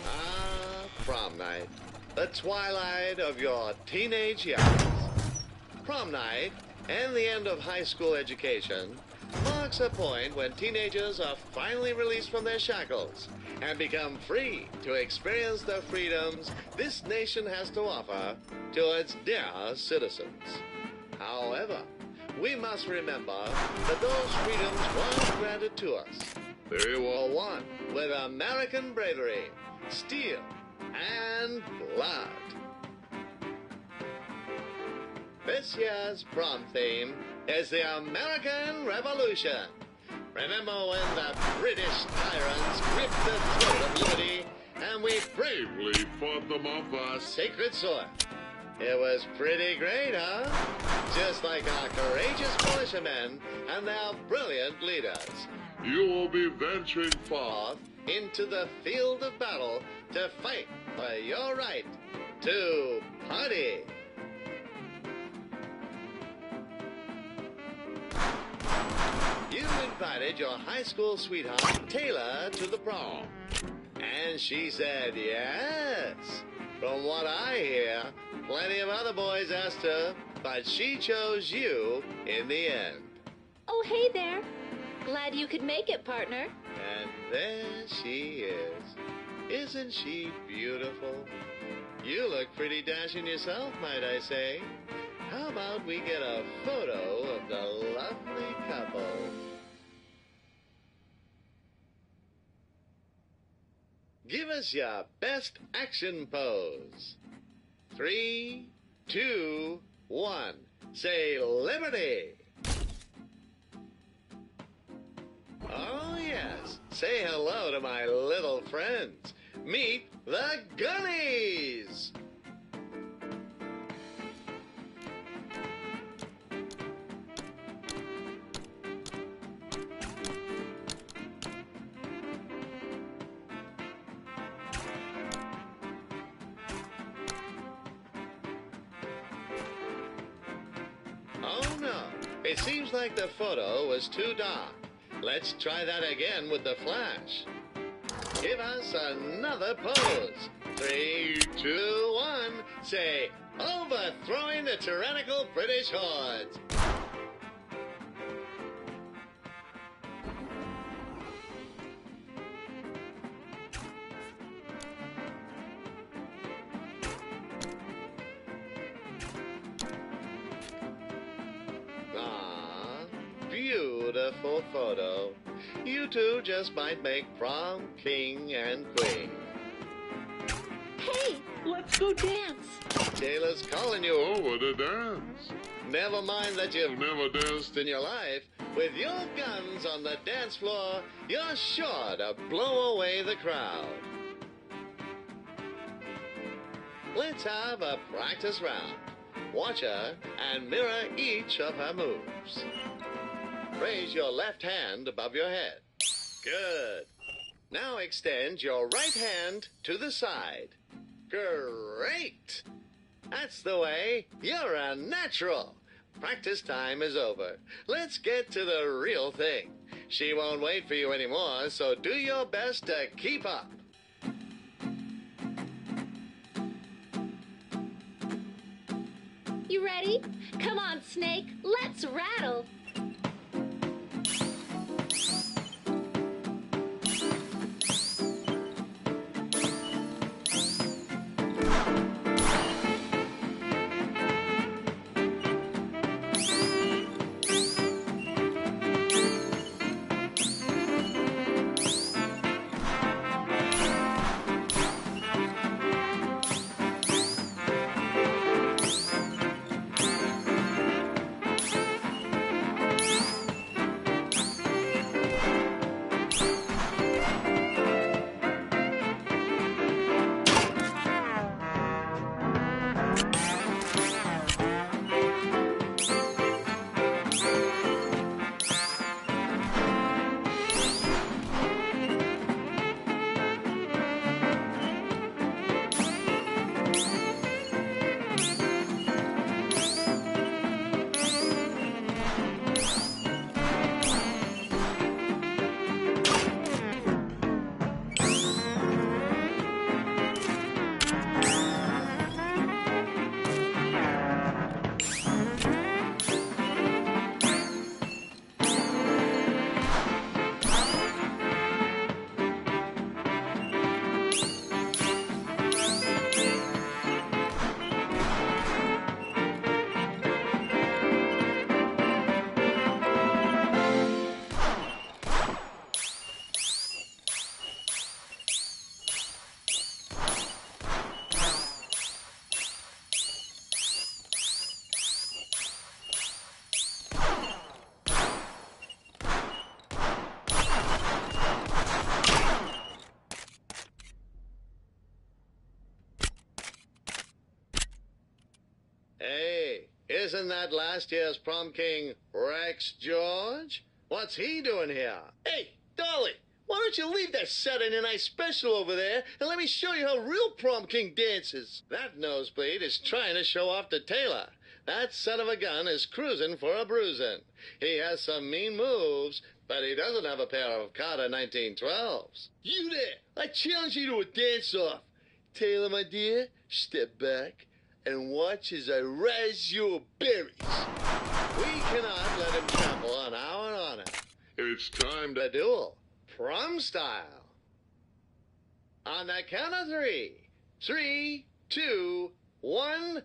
Ah, prom night. The twilight of your teenage years. Prom night and the end of high school education marks a point when teenagers are finally released from their shackles and become free to experience the freedoms this nation has to offer to its dear citizens. However, we must remember that those freedoms weren't granted to us. They were won with American bravery, steel, and blood. This year's prom theme is the American Revolution. Remember when the British tyrants gripped the throat of liberty and we bravely fought them off our sacred soil? It was pretty great, huh? Just like our courageous militiamen and their brilliant leaders. You will be venturing forth into the field of battle to fight for your right to party. You invited your high school sweetheart, Taylor, to the prom. And she said yes. From what I hear, plenty of other boys asked her, but she chose you in the end. Oh, hey there. Glad you could make it, partner. And there she is. Isn't she beautiful? You look pretty dashing yourself, might I say. How about we get a photo of the lovely couple? Give us your best action pose. 3, 2, 1. Say liberty. Oh, yes. Say hello to my little friends. Meet the Gunnies. Oh, no. It seems like the photo was too dark. Let's try that again with the flash. Give us another pose. 3, 2, 1. Say, overthrowing the tyrannical British hordes. beautiful photo. You two just might make prom king and queen. Hey, let's go dance. Taylor's calling you over to dance. Never mind that you've never danced in your life. With your guns on the dance floor, you're sure to blow away the crowd. Let's have a practice round. Watch her and mirror each of her moves. Raise your left hand above your head. Good. Now extend your right hand to the side. Great! That's the way. You're a natural. Practice time is over. Let's get to the real thing. She won't wait for you anymore, so do your best to keep up. You ready? Come on, Snake. Let's rattle. Hey, isn't that last year's prom king Rex George? What's he doing here? Hey, Dolly, why don't you leave that Saturday night special over there and let me show you how real prom king dances? That nosebleed is trying to show off to Taylor. That son of a gun is cruising for a bruising. He has some mean moves, but he doesn't have a pair of Carter 1912s. You there! I challenge you to a dance-off. Taylor, my dear, step back and watch as I razz your berries. We cannot let him trample on our honor. It's time to duel, prom style. On the count of three. 3, 2, 1,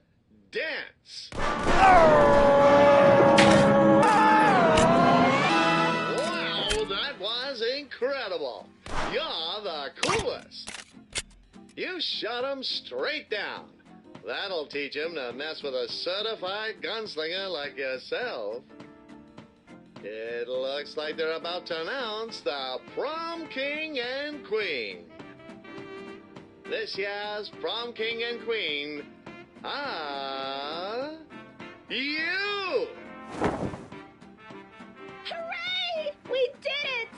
dance. Wow, that was incredible. You're the coolest. You shot him straight down. That'll teach him to mess with a certified gunslinger like yourself. It looks like they're about to announce the prom king and queen. This year's prom king and queen are you! Hooray! We did it!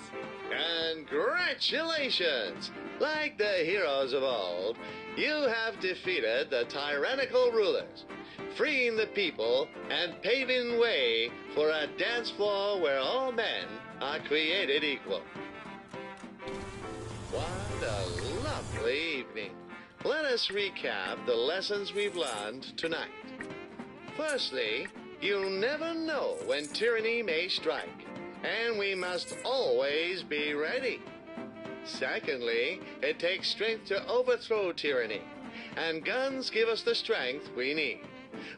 Congratulations! Like the heroes of old, you have defeated the tyrannical rulers, freeing the people and paving way for a dance floor where all men are created equal. What a lovely evening. Let us recap the lessons we've learned tonight. Firstly, you never know when tyranny may strike, and we must always be ready. Secondly, it takes strength to overthrow tyranny, and guns give us the strength we need.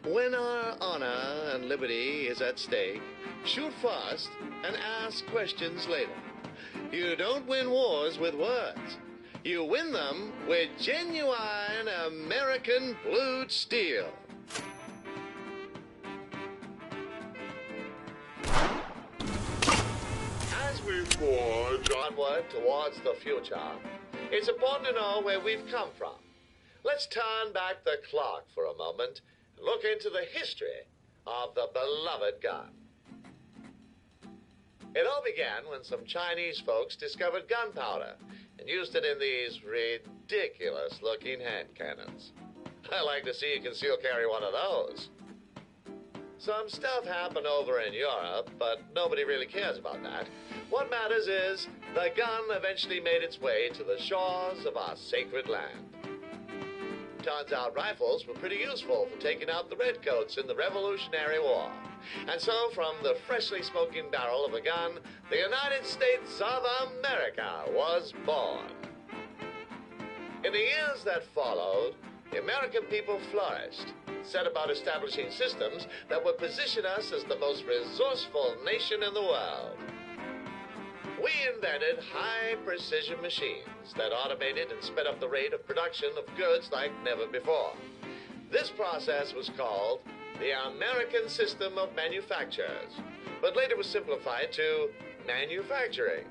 When our honor and liberty is at stake, shoot first and ask questions later. You don't win wars with words. You win them with genuine American blued steel. As we forge onward towards the future, it's important to know where we've come from. Let's turn back the clock for a moment and look into the history of the beloved gun. It all began when some Chinese folks discovered gunpowder and used it in these ridiculous-looking hand cannons. I like to see you conceal carry one of those. Some stuff happened over in Europe, but nobody really cares about that. What matters is the gun eventually made its way to the shores of our sacred land. Turns out rifles were pretty useful for taking out the redcoats in the Revolutionary War. And so, from the freshly smoking barrel of a gun, the United States of America was born. In the years that followed, the American people flourished, set about establishing systems that would position us as the most resourceful nation in the world. We invented high-precision machines that automated and sped up the rate of production of goods like never before. This process was called the American System of Manufactures, but later was simplified to manufacturing.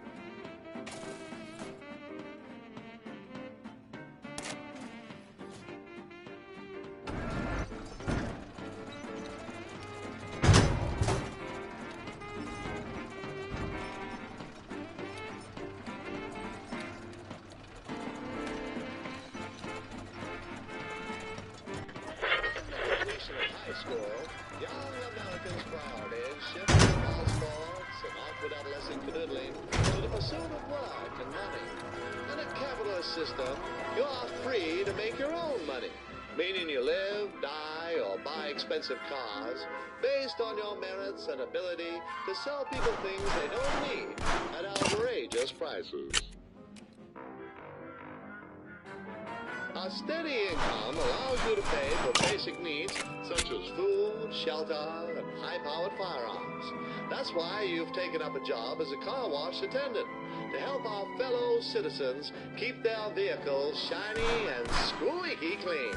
Young Americans priorities shift from all sports and awkward adolescent canoodling to the pursuit of work and money. In a capitalist system, you are free to make your own money, meaning you live, die, or buy expensive cars based on your merits and ability to sell people things they don't need at outrageous prices. A steady income allows you to pay for basic needs such as food, shelter, and high-powered firearms. That's why you've taken up a job as a car wash attendant to help our fellow citizens keep their vehicles shiny and squeaky clean.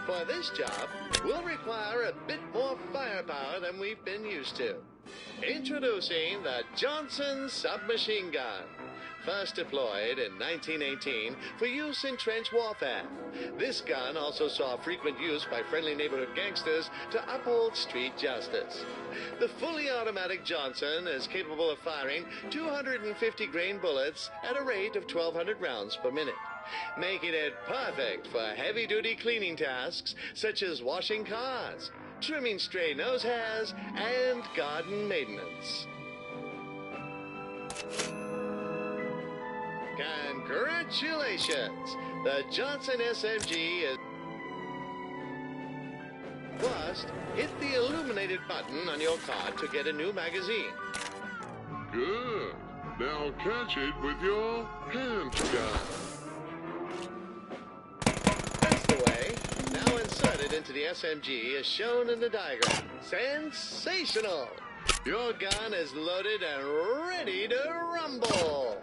For this job, we'll require a bit more firepower than we've been used to. Introducing the Johnson submachine gun. First deployed in 1918 for use in trench warfare. This gun also saw frequent use by friendly neighborhood gangsters to uphold street justice. The fully automatic Johnson is capable of firing 250-grain bullets at a rate of 1,200 rounds per minute, making it perfect for heavy-duty cleaning tasks such as washing cars, trimming stray nose hairs, and garden maintenance. Congratulations! The Johnson SMG is... First, hit the illuminated button on your card to get a new magazine. Good. Now catch it with your handgun. That's the way. Now insert it into the SMG as shown in the diagram. Sensational! Your gun is loaded and ready to rumble.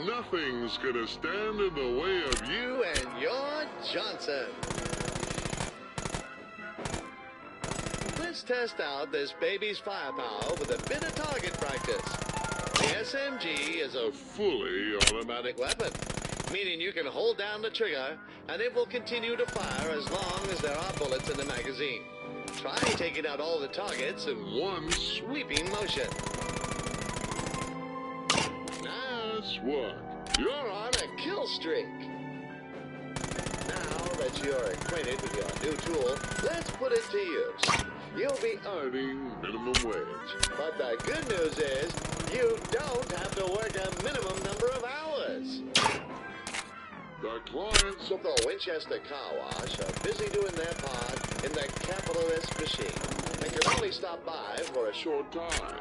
Nothing's gonna stand in the way of You and your Johnson. Let's test out this baby's firepower with a bit of target practice. The SMG is a fully automatic weapon, meaning you can hold down the trigger and it will continue to fire as long as there are bullets in the magazine. Try taking out all the targets in one sweeping motion. Nice work. You're on a kill streak. Now that you're acquainted with your new tool, let's put it to use. You'll be earning minimum wage. But the good news is, you don't have to work a minimum number of hours. the clients of the Winchester Car Wash are busy doing their part in the capitalist machine and can only stop by for a short time.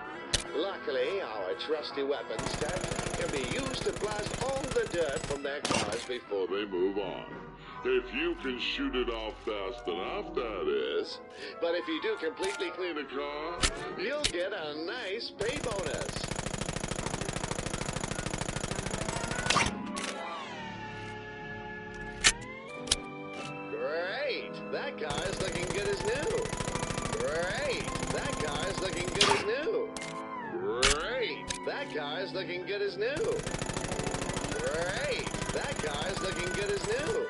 Luckily, our trusty weapons tech can be used to blast all the dirt from their cars before before they move on. If you can shoot it off fast enough, that is. But if you do completely clean In a car, you'll get a nice pay bonus. Great! That car's looking good as new. Great! That car's looking good as new. Great! That car's looking good as new. Great! That car's looking good as new.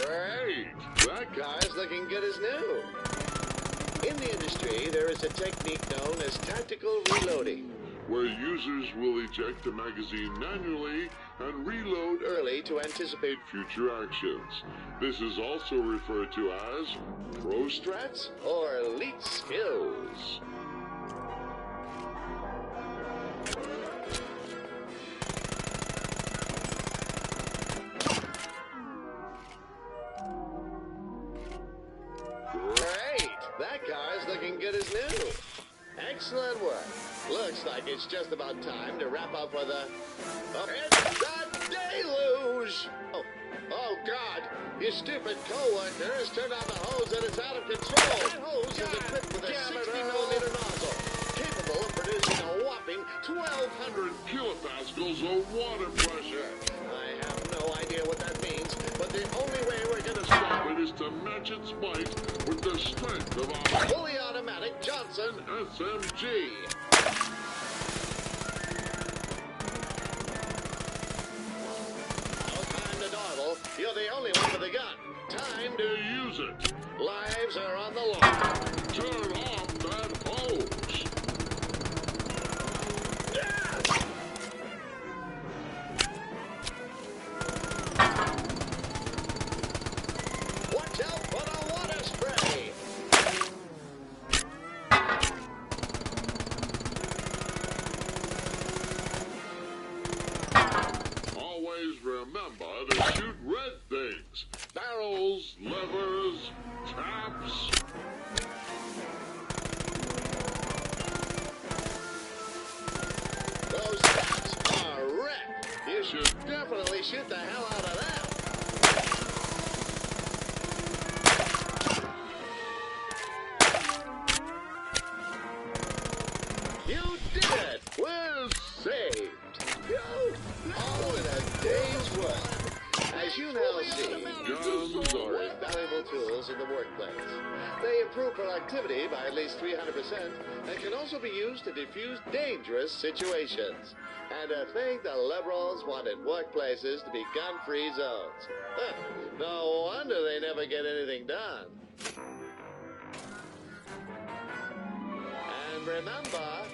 Great! That car's looking good as new. In the industry, there is a technique known as tactical reloading. where users will eject the magazine manually and reload Early to anticipate future actions. This is also referred to as pro strats or elite skills. Great! That car's looking good as new. Excellent work. Looks like it's just about time to wrap up with a... Oh, it's the deluge! Oh, God! Your stupid co-worker has turned on the hose and it's out of control! That hose is equipped with a 60mm nozzle, capable of producing a whopping 1,200 kilopascals of water pressure. I have no idea what that means, but the only way we're gonna Stop it is to match its might with the strength of our fully automatic Johnson SMG. No time to dawdle. You're the only one with a gun. Time to Use it. lives are on the line. Turn off that hose. Watch out for the water spray. Always remember to shoot red things. Barrels, levers, taps. Those taps are wrecked. You should definitely shoot the hell out of them. You did it! We're saved! All in a day's work. As you now see, guns are invaluable tools in the workplace. They improve productivity by at least 300% and can also be used to defuse dangerous situations. And to think the liberals wanted workplaces to be gun-free zones. Huh, no wonder they never get anything done. And remember,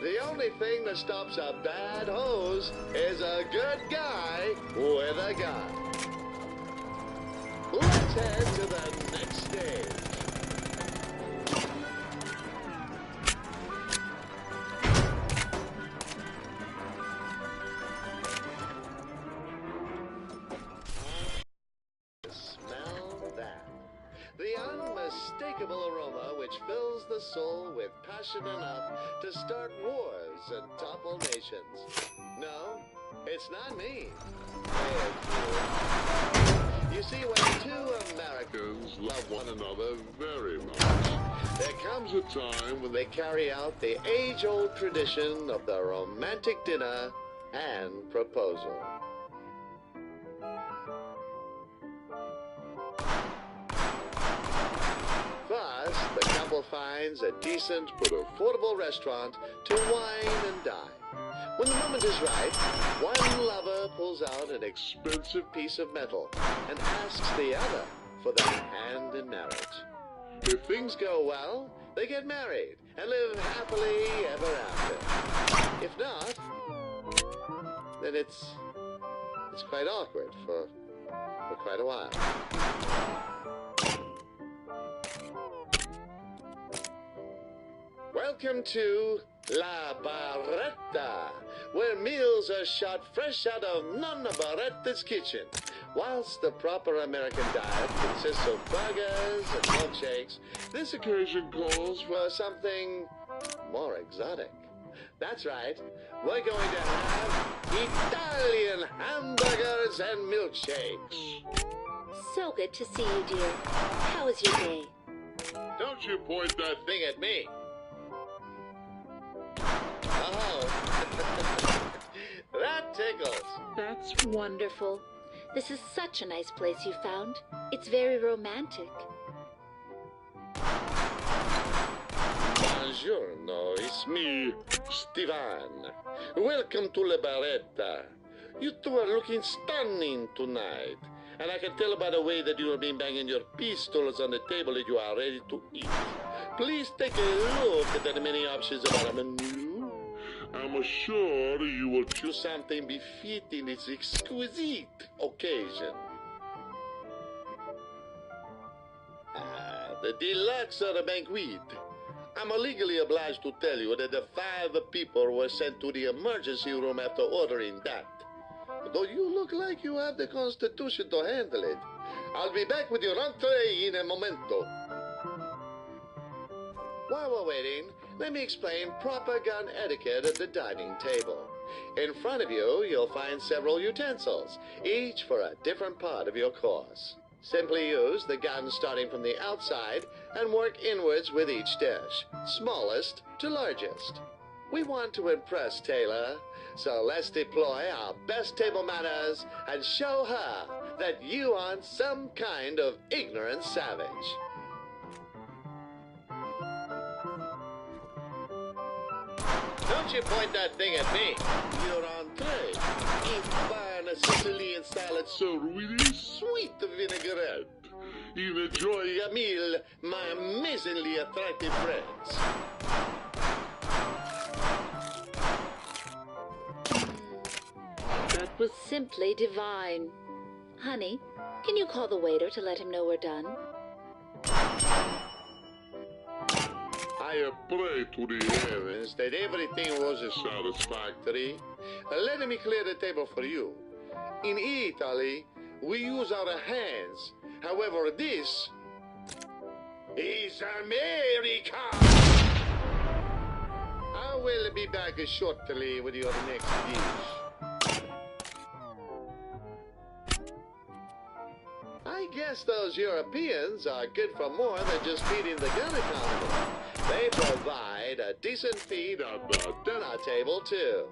the only thing that stops a bad hose is a good guy with a gun. Let's head to the next stage. Smell that. The unmistakable aroma which fills the soul with passion enough to start wars and topple nations. No, it's not me. You see, when two Americans Love one another very much. there comes a time when they carry out the age-old tradition of the romantic dinner and proposal. First, the couple finds a decent but affordable restaurant to wine and dine. When the moment is right, one lover pulls out an expensive piece of metal and asks the other for their hand in marriage. If things go well, they get married and live happily ever after. If not, then it's quite awkward for quite a while. Welcome to La Barretta, where meals are shot fresh out of Nonna Barretta's kitchen. Whilst the proper American diet consists of burgers and milkshakes, this occasion calls for something more exotic. That's right, we're going to have Italian hamburgers and milkshakes. So good to see you, dear. How was your day? Don't you point that Thing at me. Oh. That tickles. That's wonderful. This is such a nice place you found. It's very romantic. Buongiorno, it's me, Stevan. Welcome to La Barretta. You two are looking stunning tonight. And I can tell by the way that you have been banging your pistols on the table that you are ready to eat. Please take a look at the many options of our menu. I'm sure you will Choose something befitting this exquisite occasion. The deluxe or the banquet. I'm legally obliged to tell you that the 5 people were sent to the emergency room after ordering that. Though you look like you have the constitution to handle it. I'll be back with your entree in a momento. While we're waiting, let me explain proper gun etiquette at the dining table. In front of you, you'll find several utensils, each for a different part of your course. Simply use the gun starting from the outside and work inwards with each dish, smallest to largest. We want to impress Taylor, so let's deploy our best table manners and show her that you aren't some kind of ignorant savage. Don't you point that thing at me. Your entree. Eat fine Sicilian salad served with a sweet vinaigrette. Enjoy your meal, my amazingly attractive friends. That was simply divine. Honey, can you call the waiter to let him know we're done? I pray to the heavens that everything was satisfactory. Let me clear the table for you. In Italy, we use our hands. However, this is America. I will be back shortly with your next dish. I guess those Europeans are good for more than just feeding the gun economy. They provide a decent feed at the dinner table, too.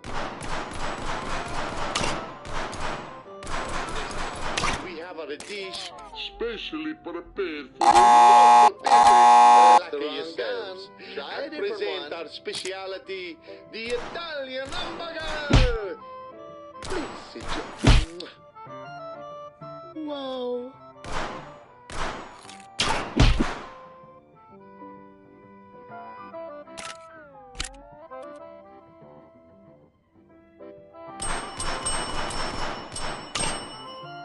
We have a dish specially prepared for lucky yourselves. I present our specialty, the Italian hamburger. Please sit down. Whoa.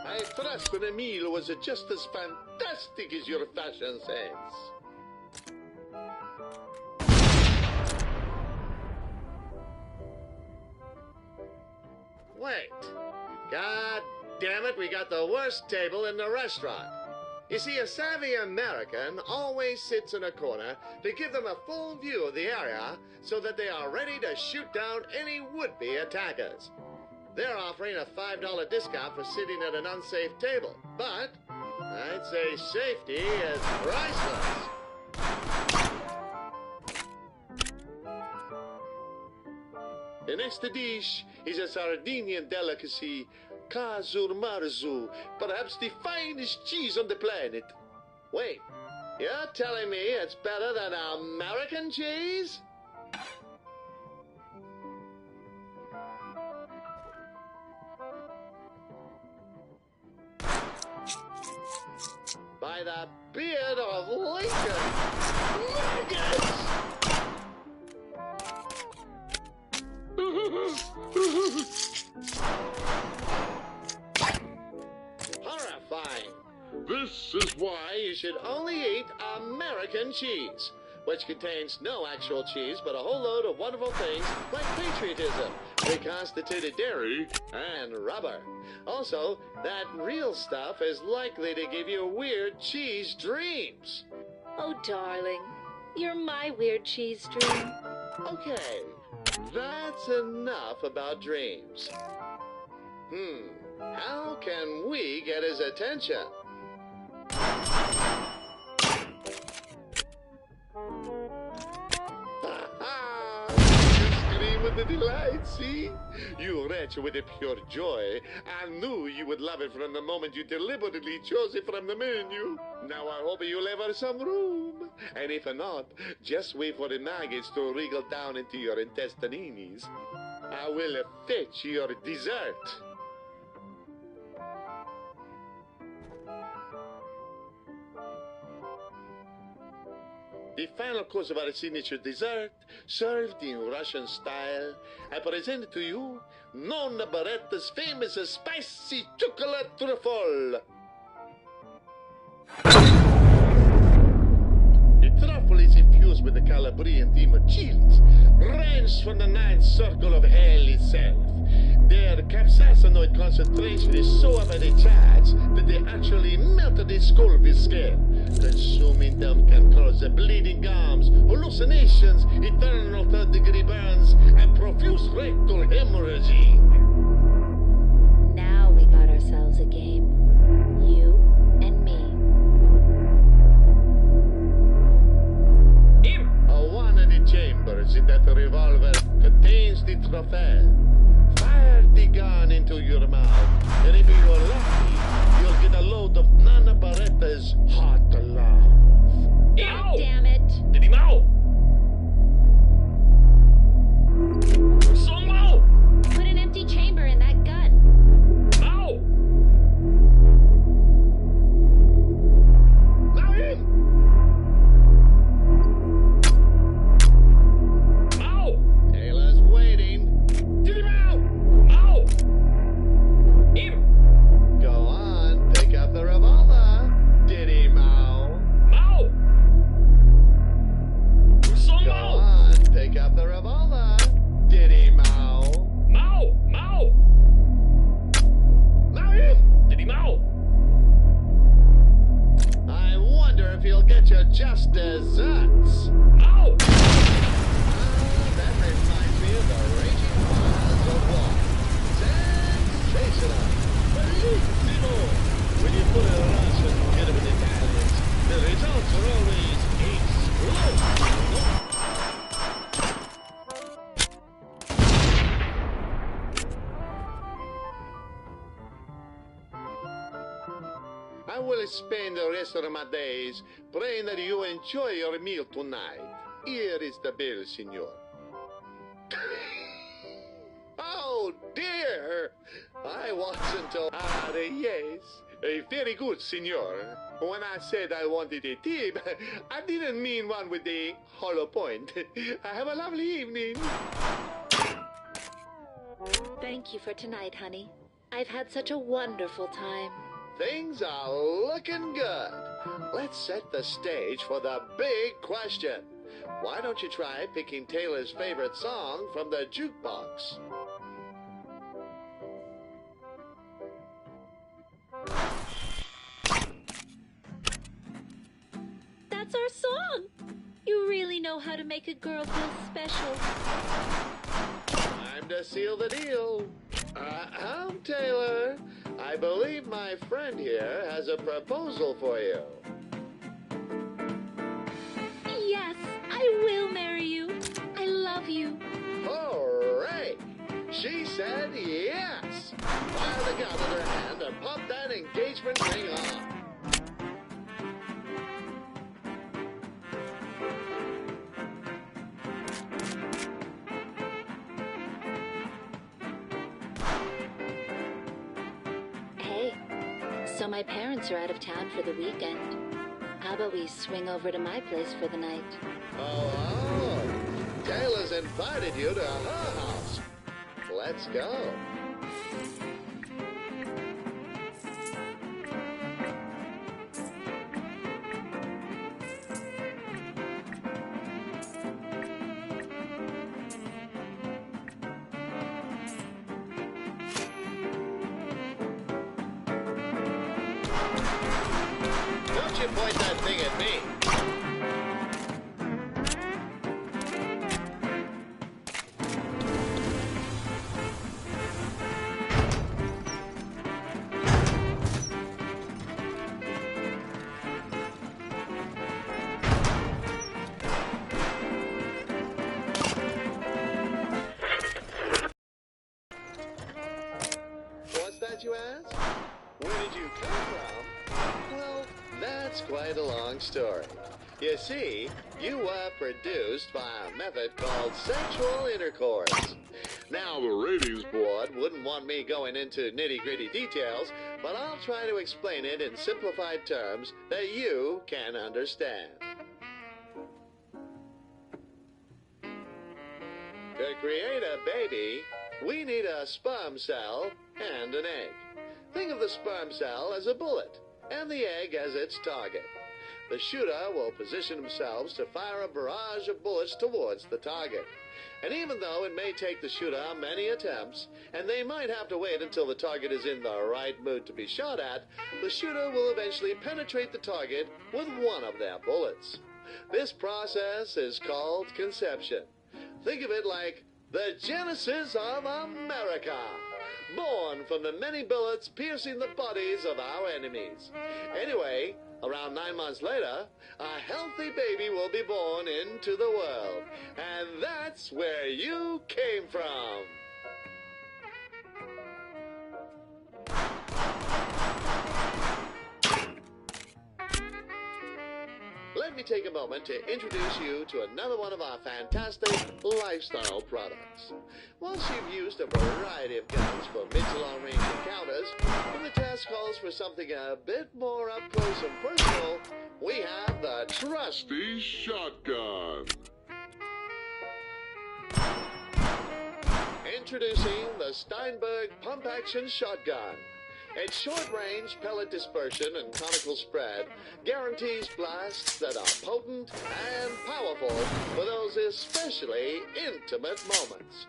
I trust the meal was just as fantastic as your fashion sense. Wait. God damn it, we got the worst table in the restaurant. You see, a savvy American always sits in a corner to give them a full view of the area so that they are ready to shoot down any would-be attackers. They're offering a $5 discount for sitting at an unsafe table, but I'd say safety is priceless. The next dish is a Sardinian delicacy, Casur Marzu, perhaps the finest cheese on the planet. Wait, you're telling me it's better than American cheese? By the beard of Lincoln! Maggots! Horrifying. This is why You should only eat American cheese, which contains no actual cheese but a whole load of wonderful things like patriotism, reconstituted dairy, and rubber. Also, that real stuff is likely to give you weird cheese dreams. Oh, darling, you're my weird cheese dream. Okay, that's enough about dreams. How can we get his attention? with the delight, see? You retch with a pure joy. I knew you would love it from the moment you deliberately chose it from the menu. Now I hope you leave her some room. And if not, just wait for the nuggets to wriggle down into your intestines. I will fetch your dessert. The final course of our signature dessert, served in Russian style, I present to you Nonna Baretta's famous spicy chocolate truffle. The truffle is infused with the Calabrian theme of chilies, wrenched from the ninth circle of hell itself. Their capsaicinoid concentration is so up at the charts that they actually melt the Scoville scale. Consuming them can cause bleeding gums, hallucinations, eternal third-degree burns, and profuse rectal hemorrhaging. Now we got ourselves a game. You and me. One of the chambers in that revolver contains the trophy. Fire the gun into your mouth, and if you're lucky, you'll get a load of Nana Baretta's hot love. God damn it! Did he mau? Song mau! Put an empty chamber in that gun. Mau! Now in! Mau! Taylor's waiting. Did he mau? Mau! Him! Go on, pick up the revolver. Diddy Mow. Mau! Song Go mau! on, pick up the revolver. Diddy Mow. Mau! Mau! Now in! Did he mau? I wonder if you'll get your just desserts. Mau! That reminds me of the raging waters of war. Sensational. Bellissimo. When you put a Russian together with Italians, the results are always explosive. I will spend the rest of my days praying that you enjoy your meal tonight. Here is the bill, senor. Oh, dear! I wasn't told. Yes. Very good, senor. When I said I wanted a tip, I didn't mean one with a hollow point. Have a lovely evening. Thank you for tonight, honey. I've had such a wonderful time. Things are looking good. Let's set the stage for the big question. Why don't you try picking Taylor's favorite song from the jukebox? That's our song! You really know how to make a girl feel special. Time to seal the deal. Taylor. I believe my friend here has a proposal for you. Yes, I will marry you. I love you. Hooray! She said yes. Fire the gun in her hand and pop that engagement ring on. Hey, so my parents are out of town for the weekend. How about we swing over to my place for the night? Oh, Taylor's invited you to her house. Let's go. Don't you point that thing at me. that's quite a long story. You see, you were produced by a method called sexual intercourse. Now, the ratings board wouldn't want me going into nitty-gritty details, but I'll try to explain it in simplified terms that you can understand. To create a baby, we need a sperm cell and an egg. Think of the sperm cell as a bullet and the egg as its target. The shooter will position themselves to fire a barrage of bullets towards the target. And even though it may take the shooter many attempts, and they might have to wait until the target is in the right mood to be shot at, the shooter will eventually penetrate the target with one of their bullets. This process is called conception. Think of it like the genesis of America, born from the many bullets piercing the bodies of our enemies. Anyway, around 9 months later, a healthy baby will be born into the world. And that's where you came from. Let me take a moment to introduce you to another one of our fantastic lifestyle products. Once you've used a variety of guns for mid to long range encounters, when the task calls for something a bit more up close and personal, we have the Trusty shotgun. Introducing the Steinberg Pump Action Shotgun. Its short-range pellet dispersion and conical spread guarantees blasts that are potent and powerful for those especially intimate moments.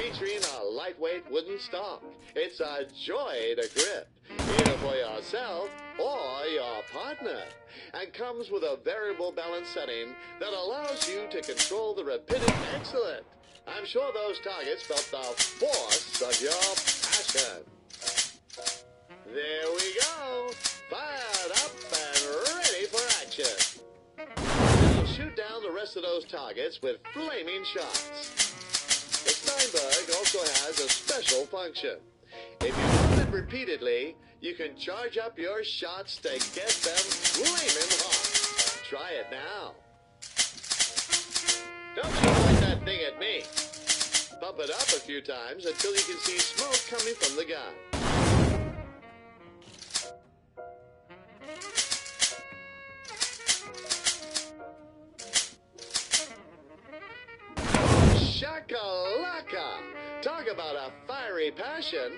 Featuring a lightweight wooden stock, it's a joy to grip, either for yourself or your partner, and comes with a variable balance setting that allows you to control the rapidity. Excellent! I'm sure those targets felt the force of your passion. There we go, fired up and ready for action. Now shoot down the rest of those targets with flaming shots. The Steinberg also has a special function. If you hold it repeatedly, you can charge up your shots to get them flaming hot. Try it now. Don't you point that thing at me. Bump it up a few times until you can see smoke coming from the gun. Shakalaka! Talk about a fiery passion.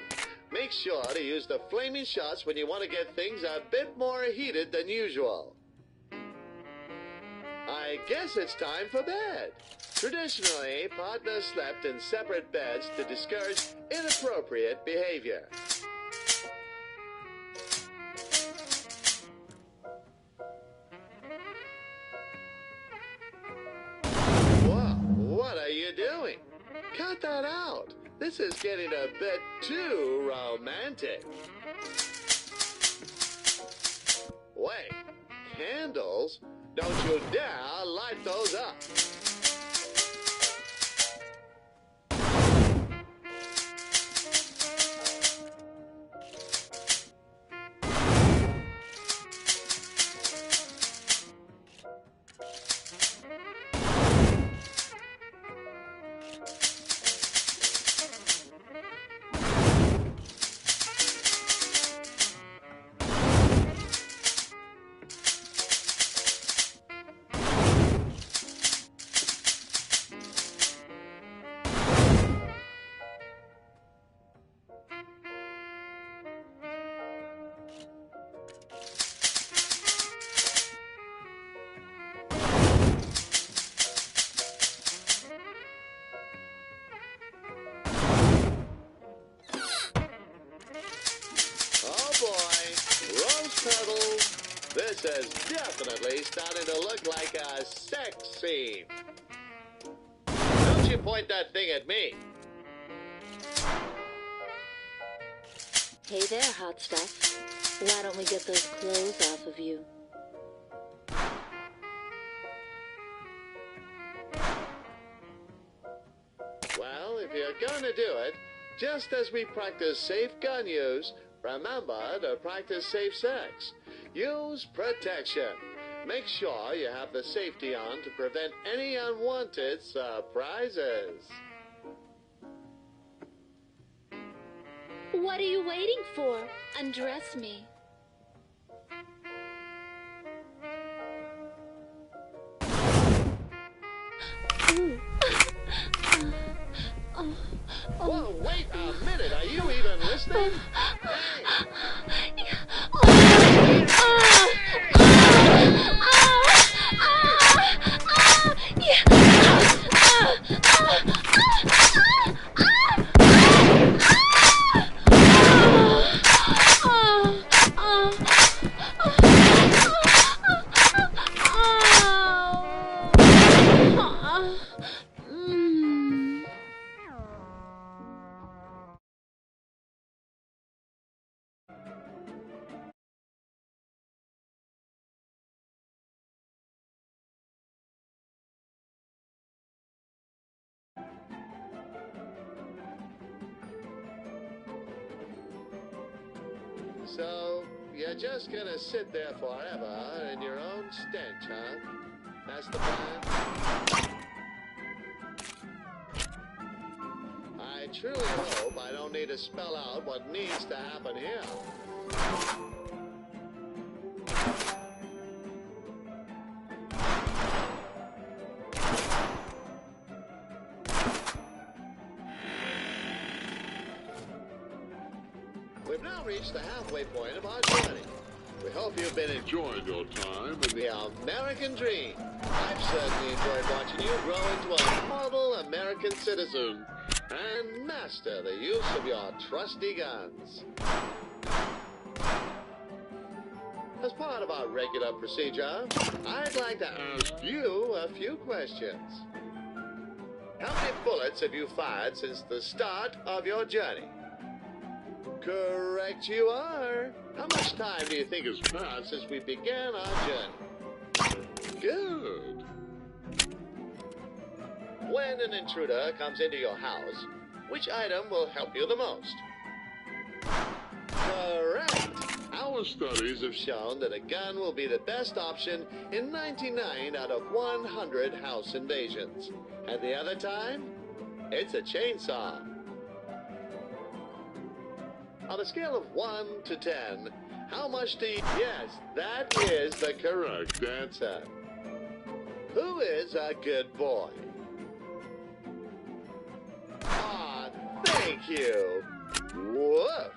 Make sure to use the flaming shots when you want to get things a bit more heated than usual. I guess it's time for bed. Traditionally, partners slept in separate beds to discourage inappropriate behavior. What are you doing? Cut that out. This is getting a bit too romantic. Wait, candles? Don't you dare light those up. This is definitely starting to look like a sex scene. Don't you point that thing at me. Hey there, hot stuff. Why don't we get those clothes off of you? Well, if you're gonna do it, just as we practice safe gun use, remember to practice safe sex. Use protection. Make sure you have the safety on to prevent any unwanted surprises. What are you waiting for? Undress me. Ooh. Whoa, wait a minute. Are you even listening? So, you're just gonna sit there forever in your own stench, huh? That's the plan? I truly hope I don't need to spell out what needs to happen here. We've now reached the halfway point of our journey. We hope you've been enjoying your time in the American dream. I've certainly enjoyed watching you grow into a model American citizen and master the use of your trusty guns. As part of our regular procedure, I'd like to ask you a few questions. How many bullets have you fired since the start of your journey? Correct you are. How much time do you think has passed since we began our journey? Good. When an intruder comes into your house, which item will help you the most? Correct. Our studies have shown that a gun will be the best option in 99 out of 100 house invasions. And the other time, it's a chainsaw. On a scale of 1 to 10, how much do you... Yes, that is the correct answer. Who is a good boy? Ah, thank you. Woof.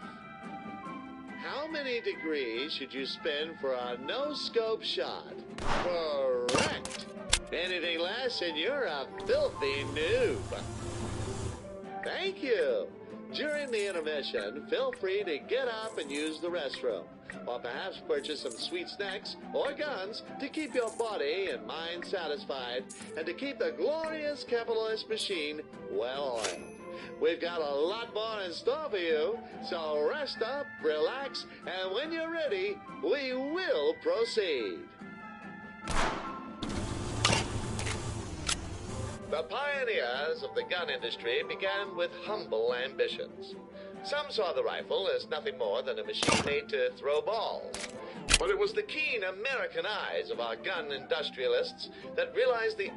How many degrees should you spin for a no-scope shot? Correct. Anything less and you're a filthy noob. Thank you. During the intermission, feel free to get up and use the restroom, or perhaps purchase some sweet snacks or guns to keep your body and mind satisfied and to keep the glorious capitalist machine well oiled. We've got a lot more in store for you, so rest up, relax, and when you're ready, we will proceed. The pioneers of the gun industry began with humble ambitions. Some saw the rifle as nothing more than a machine made to throw balls. But it was the keen American eyes of our gun industrialists that realized the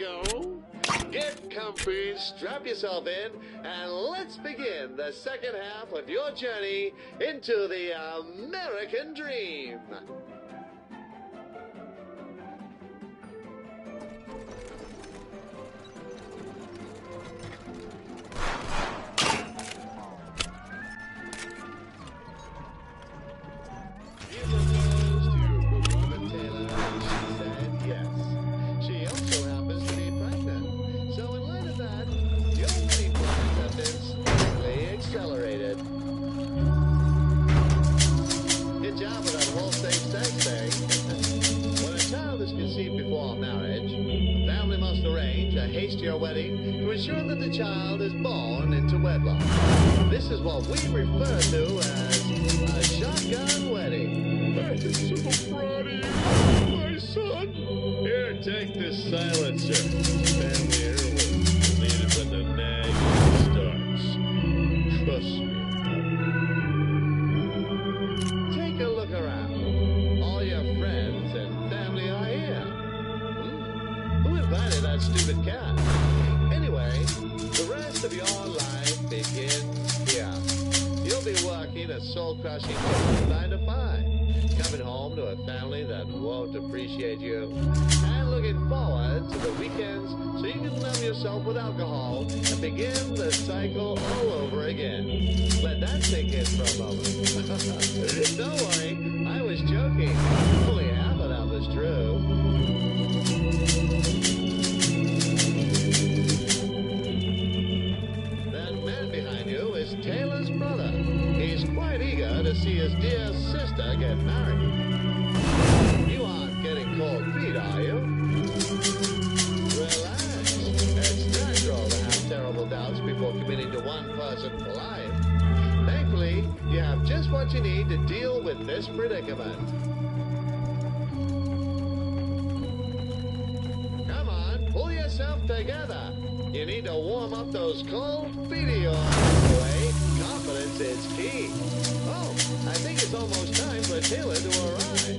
go. Get comfy, strap yourself in, and let's begin the second half of your journey into the American dream. Your wedding to ensure that the child is born into wedlock. This is what we refer to as a shotgun wedding. I'm so proud of you, my son. Here, take this silencer. Stand here and leave it when the nag starts. Trust me. Take a look around. All your friends and family are here. Who invited that stupid cat? Anyway, the rest of your life begins here. You'll be working a soul-crushing 9 to 5, coming home to a family that won't appreciate you, and looking forward to the weekends so you can numb yourself with alcohol and begin the cycle all over again. Let that sink in for a moment. Don't worry, I was joking. Only half of that was true. Taylor's brother. He's quite eager to see his dear sister get married. You aren't getting cold feet, are you? Relax. It's natural to have terrible doubts before committing to one person for life. Thankfully, you have just what you need to deal with this predicament. Come on, pull yourself together. You need to warm up those cold feet of yours. Confidence is key. Oh, I think it's almost time for Taylor to arrive.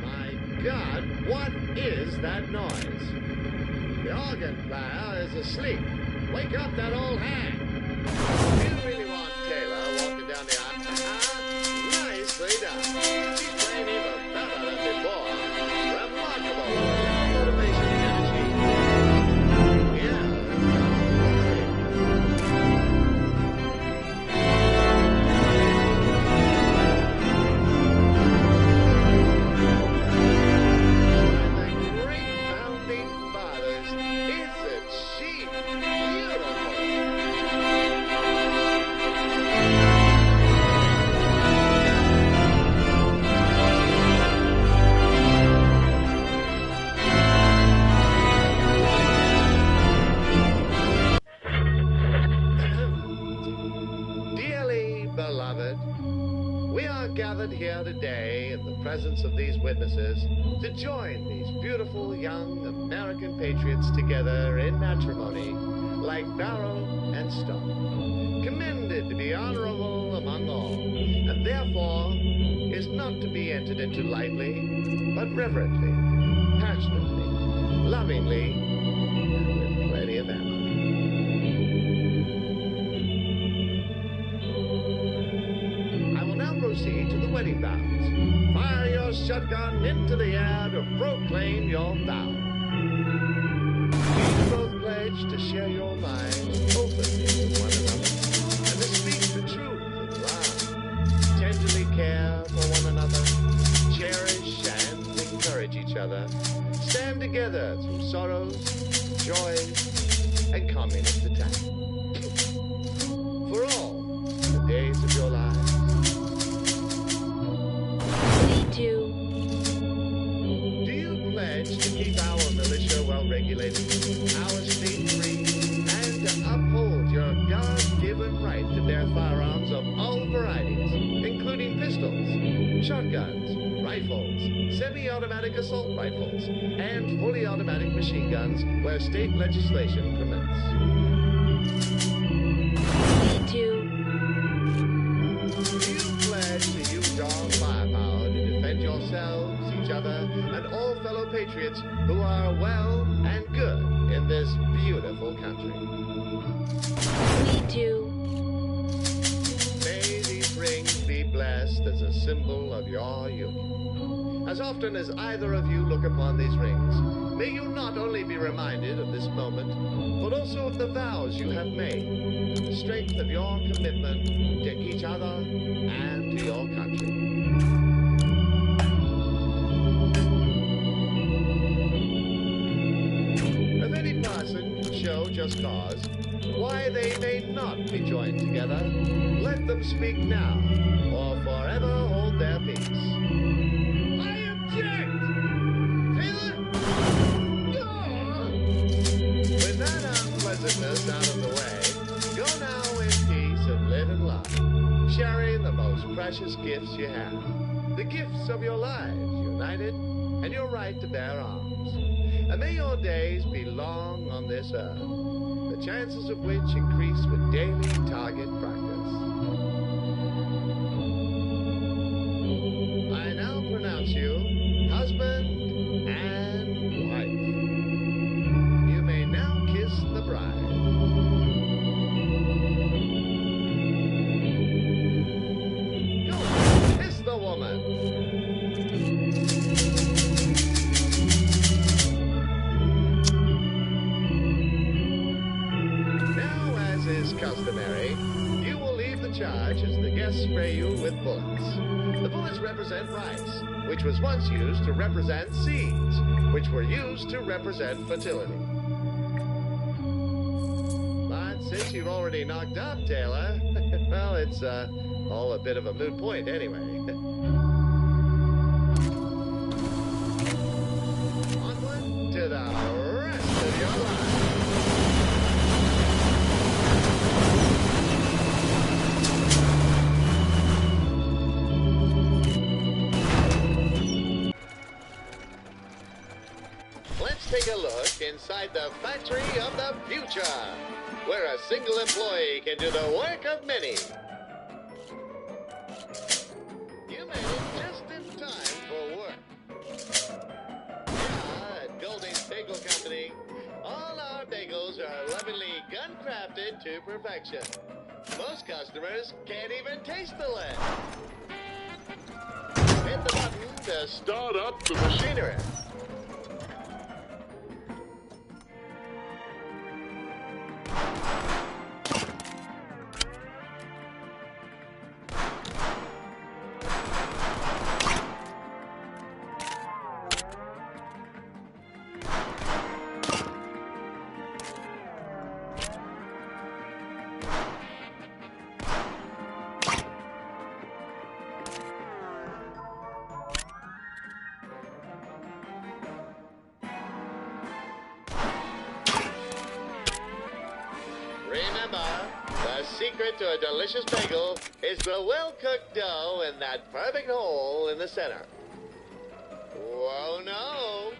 My God, what is that noise? The organ player is asleep. Wake up that old hag. You really want Taylor walking down the aisle? Nicely done. She's playing even better than before. Remarkable motivation can achieve. Yeah. Here today in the presence of these witnesses to join these beautiful young American patriots together in matrimony like barrel and stone, commended to be honorable among all, and therefore is not to be entered into lightly, but reverently, passionately, lovingly, and with plenty of ammo. Proceed to the wedding vows. Fire your shotgun into the air to proclaim your vow. You both pledge to share your lives openly with one another and to speak the truth in love, tenderly care for one another, cherish and encourage each other, stand together through sorrows, joys, and communist attack. For all the days of your lives, do. Do you pledge to keep our militia well regulated, our state free, and to uphold your God-given right to bear firearms of all varieties, including pistols, shotguns, rifles, semi-automatic assault rifles, and fully automatic machine guns where state legislation permits? We do. Do you pledge to use your firepower to defend yourselves, each other, and all fellow patriots patriots who are well and good in this beautiful country. We do. May these rings be blessed as a symbol of your union. As often as either of you look upon these rings, may you not only be reminded of this moment, but also of the vows you have made, the strength of your commitment to each other and to your country. If any person can show just cause why they may not be joined together, let them speak now, or forever hold their peace. I object! Taylor? With that unpleasantness out of the way, go now in peace and live in love, sharing the most precious gifts you have, the gifts of your lives, united, and your right to bear arms. And may your days be long on this earth, the chances of which increase with daily target practice. I now pronounce you husband and wife. You may now kiss the bride. Go, kiss the woman. Now, as is customary, you will leave the charge as the guests spray you with bullets. The bullets represent rice, which was once used to represent seeds, which were used to represent fertility. But since you've already knocked up, Taylor, well, it's all a bit of a moot point anyway. Onward to the rest of your life. Let's take a look inside the factory of the future, where a single employee can do the work of many. You made it just in time for work. Yeah, at Golding's Bagel Company, all our bagels are lovingly gun-crafted to perfection. Most customers can't even taste the lead. Hit the button to start up the machinery. Remember, the secret to a delicious bagel is the well-cooked dough in that perfect hole in the center. Whoa, no!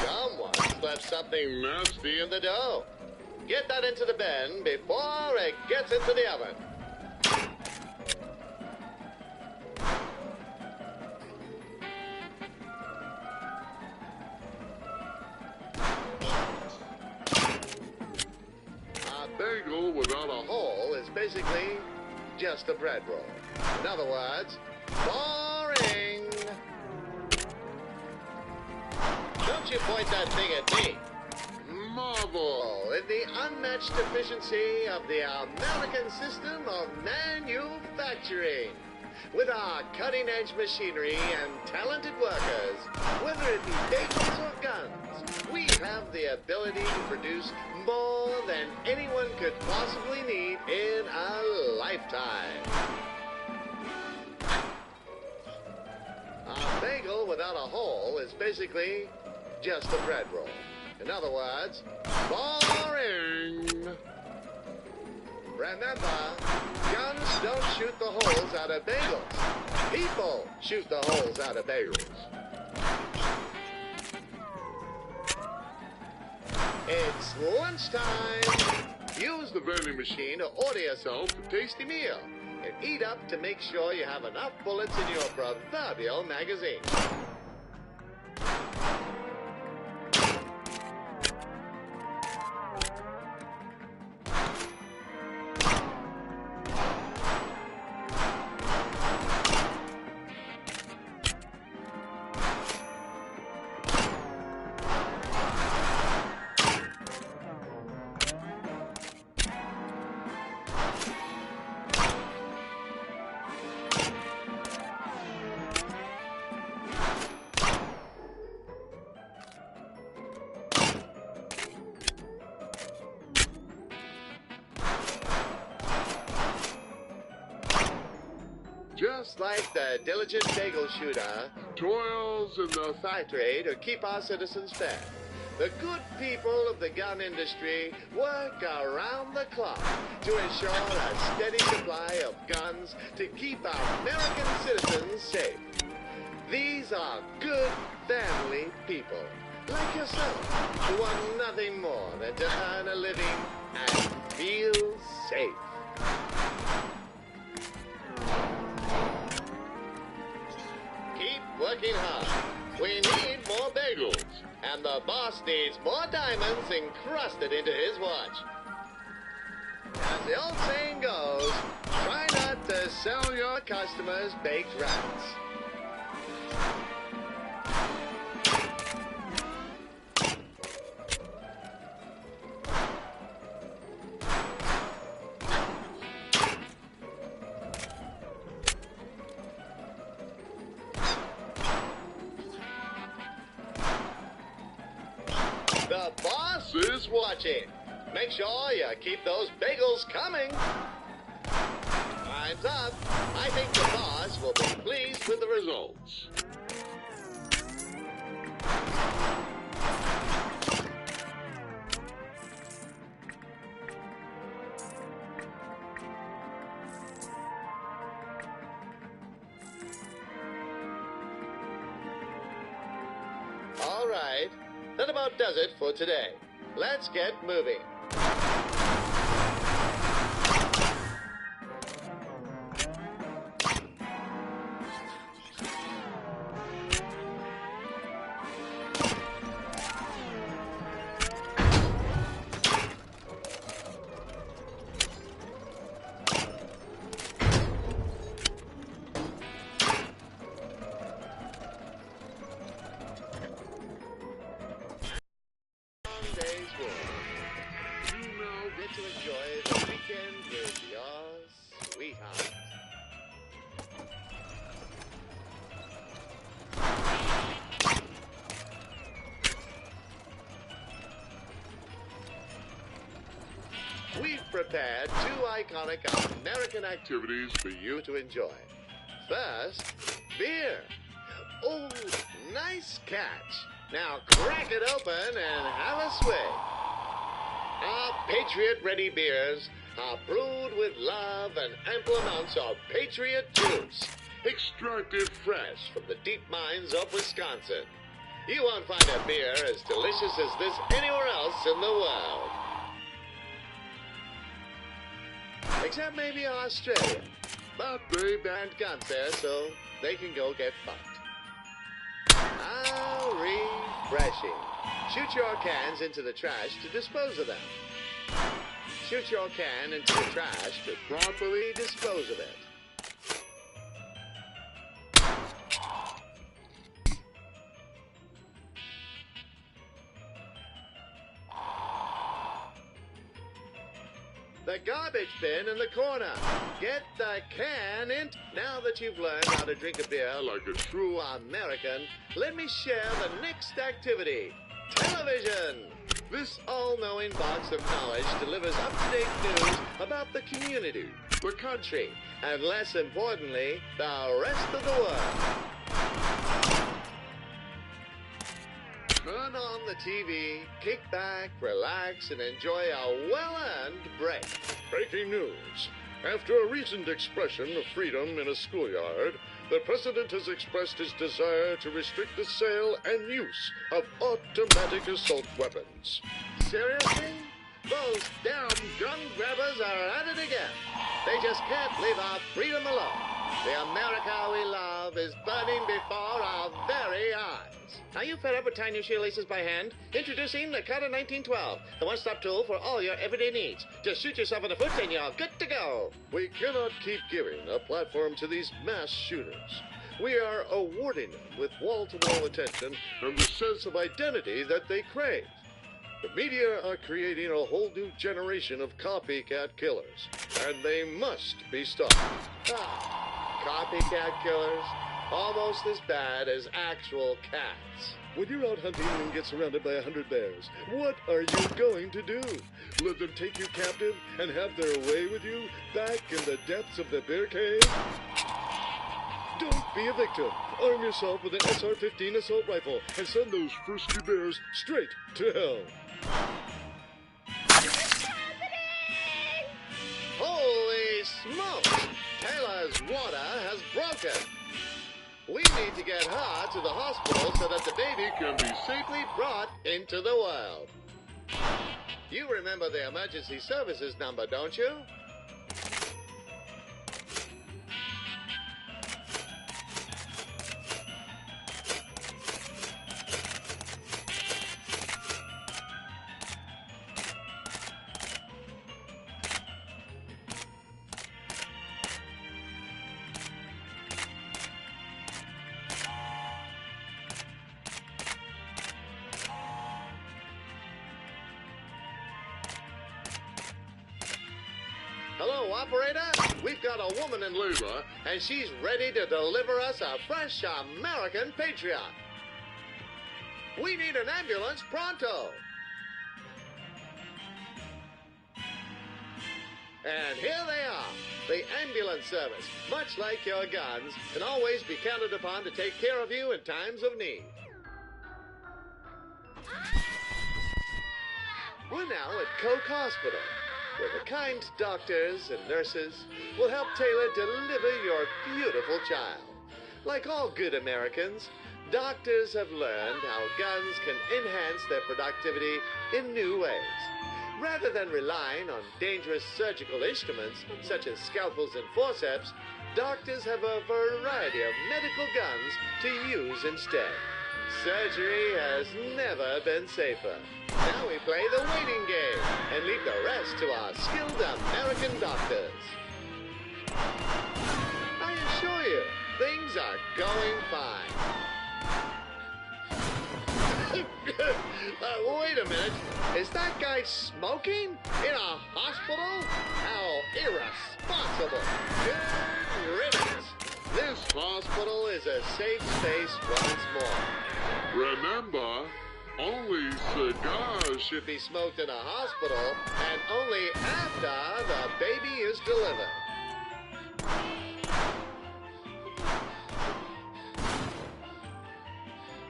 Someone's left something nasty in the dough. Get that into the bin before it gets into the oven. Bagel without a hole is basically just a bread roll. In other words, boring. Don't you point that thing at me. Marvel in the unmatched efficiency of the American system of manufacturing. With our cutting-edge machinery and talented workers, whether it be bagels or guns, we have the ability to produce more than anyone could possibly need in a lifetime. A bagel without a hole is basically just a bread roll. In other words, boring. Remember, guns don't shoot the holes out of bagels. People shoot the holes out of bagels. It's lunchtime. Use the vending machine to order yourself a tasty meal and eat up to make sure you have enough bullets in your proverbial magazine. just like the diligent bagel shooter Toils in the factory to keep our citizens fed. The good people of the gun industry work around the clock to ensure a steady supply of guns to keep our American citizens safe. These are good family people, like yourself, who want nothing more than to earn a living and feel safe. Keep working hard. We need more bagels, and the boss needs more diamonds encrusted into his watch. As the old saying goes, try not to sell your customers baked rats. The boss is watching. Make sure you keep those bagels coming. Time's up. I think the boss will be pleased with the results. All right. That about does it for today. Let's get moving. Day's work. You now get to enjoy the weekend with your sweetheart. We've prepared two iconic American activities for you to enjoy. First, beer. Oh, nice catch. Now crack it open and have a swig. Our Patriot-ready beers are brewed with love and ample amounts of Patriot juice, extracted fresh from the deep mines of Wisconsin. You won't find a beer as delicious as this anywhere else in the world. Except maybe Australia. But they banned guns there, so they can go get fucked. How refreshing. Shoot your cans into the trash to dispose of them. Shoot your can into the trash to properly dispose of it. The garbage bin in the corner. Get the can in. Now that you've learned how to drink a beer like a true American, let me share the next activity. Television. This all-knowing box of knowledge delivers up-to-date news about the community, the country, and less importantly, the rest of the world. Turn on the TV, kick back, relax, and enjoy a well-earned break. breaking news. After a recent expression of freedom in a schoolyard, the president has expressed his desire to restrict the sale and use of automatic assault weapons. Seriously? Those damn gun grabbers are at it again. They just can't leave our freedom alone. The America we love is burning before our very eyes. Are you fed up with tying your shoelaces by hand? Introducing the Cutter 1912, the one-stop tool for all your everyday needs. Just shoot yourself in the foot and you're good to go. We cannot keep giving a platform to these mass shooters. We are awarding them with wall-to-wall attention and the sense of identity that they crave. The media are creating a whole new generation of copycat killers, and they must be stopped. Copycat killers? Almost as bad as actual cats. When you're out hunting and get surrounded by 100 bears, what are you going to do? Let them take you captive and have their way with you back in the depths of the bear cave? Don't be a victim. Arm yourself with an SR-15 assault rifle and send those frisky bears straight to hell. Holy smokes! Taylor's water has broken. We need to get her to the hospital so that the baby can be safely brought into the world. You remember the emergency services number, don't you? Hello, operator. We've got a woman in labor, and she's ready to deliver us a fresh American patriot. We need an ambulance pronto. And here they are. The ambulance service, much like your guns, can always be counted upon to take care of you in times of need. We're now at Coke Hospital, where the kind doctors and nurses will help Taylor deliver your beautiful child. Like all good Americans, doctors have learned how guns can enhance their productivity in new ways. Rather than relying on dangerous surgical instruments such as scalpels and forceps, doctors have a variety of medical guns to use instead. Surgery has never been safer. Now we play the waiting game and leave the rest to our skilled American doctors. I assure you, things are going fine. Wait a minute. Is that guy smoking in a hospital? How irresponsible. Good riddance. This hospital is a safe space once more. Remember, only cigars should be smoked in a hospital, and only after the baby is delivered.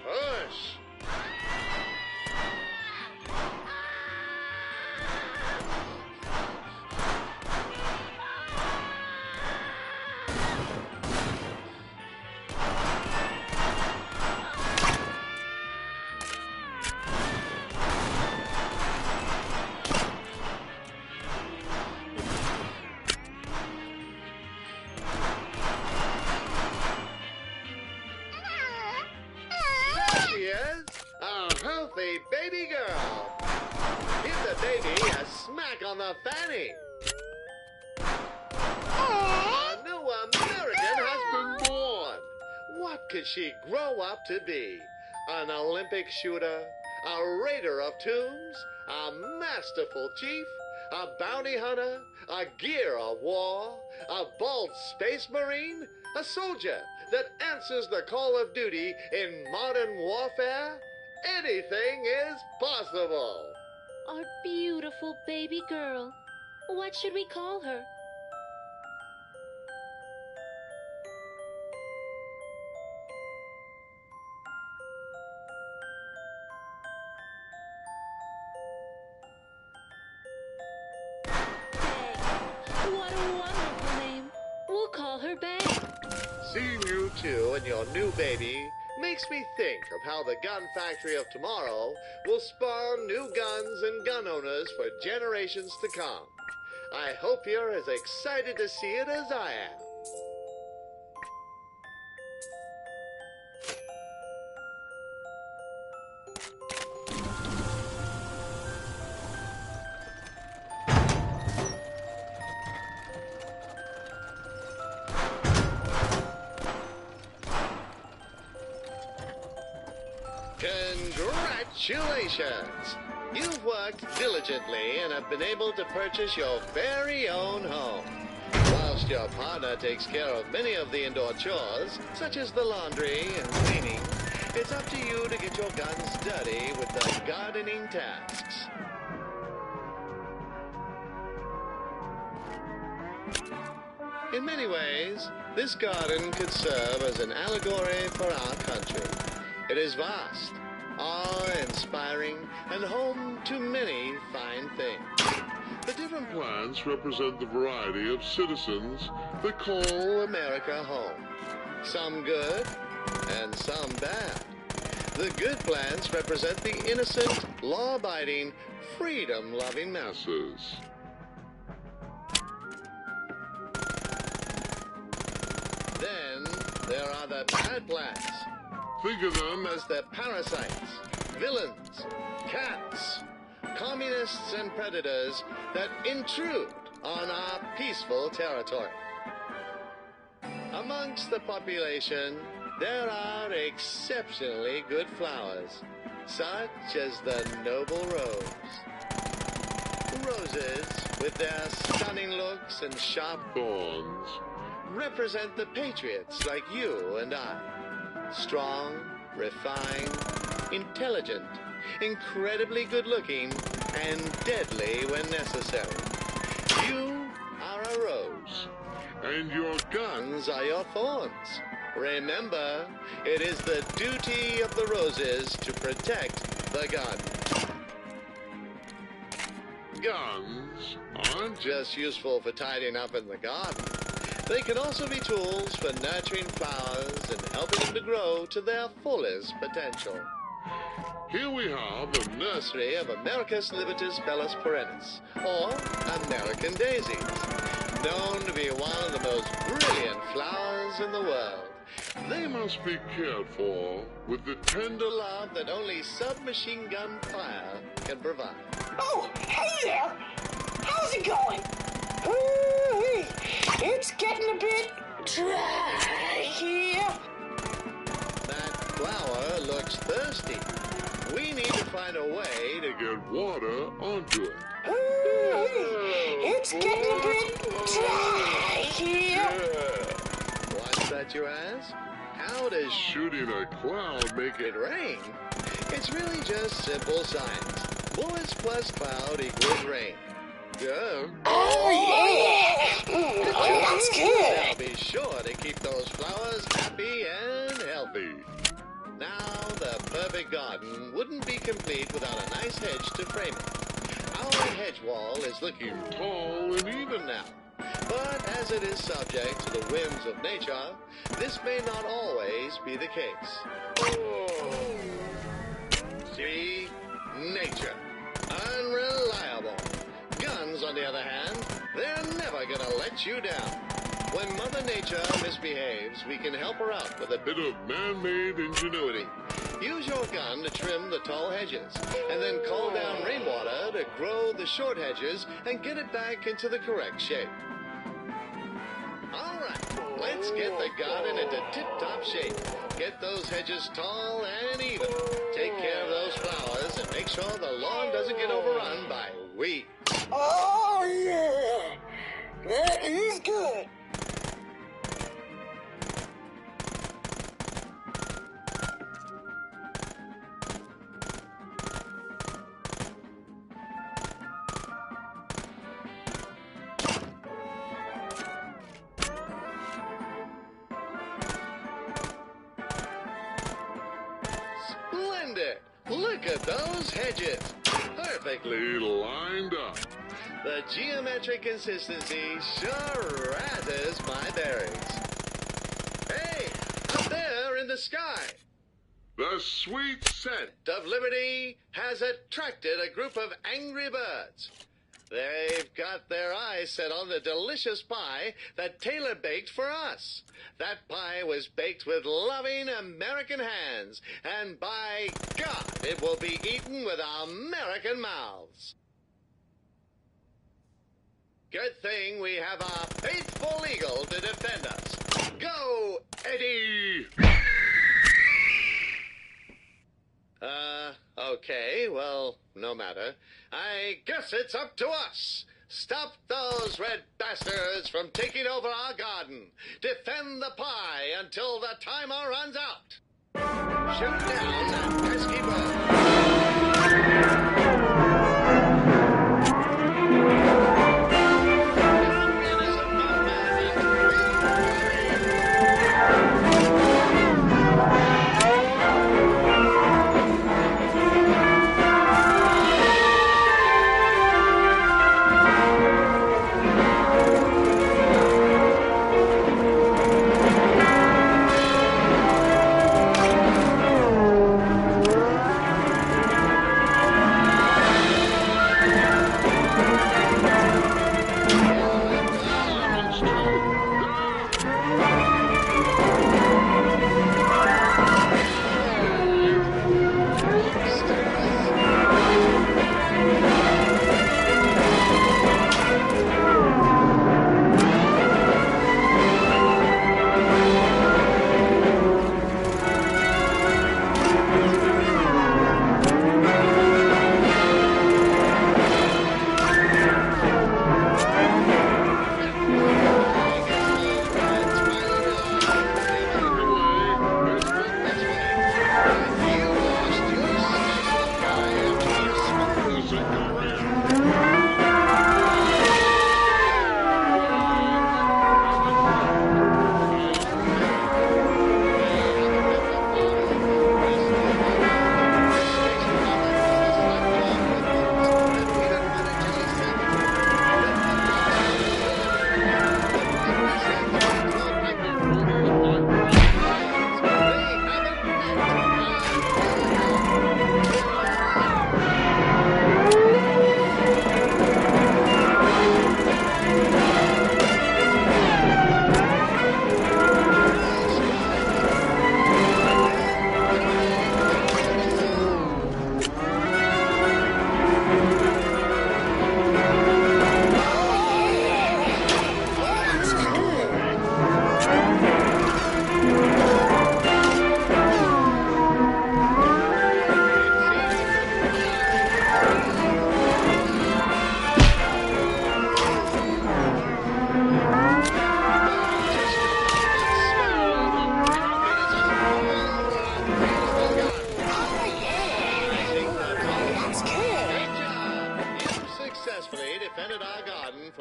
Hush! Healthy baby girl. Give the baby a smack on the fanny. A new American has been born. What could she grow up to be? An Olympic shooter? A raider of tombs? A masterful chief? A bounty hunter? A gear of war? A bold space marine? A soldier that answers the call of duty in modern warfare? Anything is possible. Our beautiful baby girl. What should we call her? Bang. What a wonderful name. We'll call her Bang. Seeing you two and your new baby makes me think of how the gun factory of tomorrow will spawn new guns and gun owners for generations to come. I hope you're as excited to see it as I am. Congratulations! You've worked diligently and have been able to purchase your very own home. Whilst your partner takes care of many of the indoor chores, such as the laundry and cleaning, it's up to you to get your guns dirty with the gardening tasks. In many ways, this garden could serve as an allegory for our country. It is vast, awe-inspiring, and home to many fine things. The different plants represent the variety of citizens that call America home. Some good, and some bad. The good plants represent the innocent, law-abiding, freedom-loving masses. Then there are the bad plants. Think of them as the parasites, villains, cats, communists and predators that intrude on our peaceful territory. Amongst the population, there are exceptionally good flowers, such as the noble rose. Roses, with their stunning looks and sharp thorns, represent the patriots like you and I. Strong, refined, intelligent, incredibly good-looking, and deadly when necessary. You are a rose, and your guns are your thorns. Remember, it is the duty of the roses to protect the garden. Guns aren't just useful for tidying up in the garden. They can also be tools for nurturing flowers and helping them to grow to their fullest potential. Here we have the nursery of Americus Libertas Bellus Perennis, or American daisies, known to be one of the most brilliant flowers in the world. They must be cared for with the tender love that only submachine gun fire can provide. Oh, hey there! How's it going? Ooh, it's getting a bit dry here. That flower looks thirsty. We need to find a way to get water onto it. Ooh, it's getting a bit dry here. What's that, you ask? How does shooting a cloud make it rain? It's really just simple science. Bullets plus cloud equals rain. Yeah. Oh, yeah. That's good. Now be sure to keep those flowers happy and healthy. Now, the perfect garden wouldn't be complete without a nice hedge to frame it. Our hedge wall is looking tall and even now. But as it is subject to the whims of nature, this may not always be the case. See? Nature. Unreliable. Guns, on the other hand, they're never gonna let you down. When Mother Nature misbehaves, we can help her out with a bit of man-made ingenuity. Use your gun to trim the tall hedges, and then call down rainwater to grow the short hedges and get it back into the correct shape. All right, let's get the garden into tip-top shape. Get those hedges tall and even. Take care of those flowers and make sure the lawn doesn't get overrun by weeds. Oh, yeah. That is good. Splendid! Look at those hedges. Perfectly lined up. The geometric consistency sure rattles my berries. Hey, up there in the sky. The sweet scent of liberty has attracted a group of angry birds. They've got their eyes set on the delicious pie that Taylor baked for us. That pie was baked with loving American hands, and by God, it will be eaten with American mouths. Good thing we have our faithful eagle to defend us. Go, Eddie! Okay, well, no matter. I guess it's up to us. Stop those red bastards from taking over our garden. Defend the pie until the timer runs out. Shoot down that pesky bird. Communism, my man.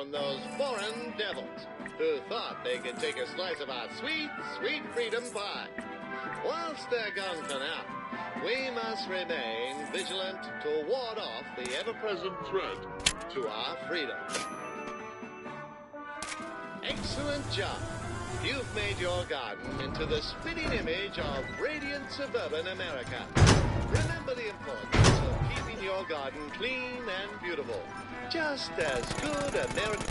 from those foreign devils who thought they could take a slice of our sweet, sweet freedom pie. Whilst they're gone for now, we must remain vigilant to ward off the ever-present threat to our freedom. Excellent job. You've made your garden into the spitting image of radiant suburban America. Remember the importance of keeping your garden clean and beautiful. Just as good American...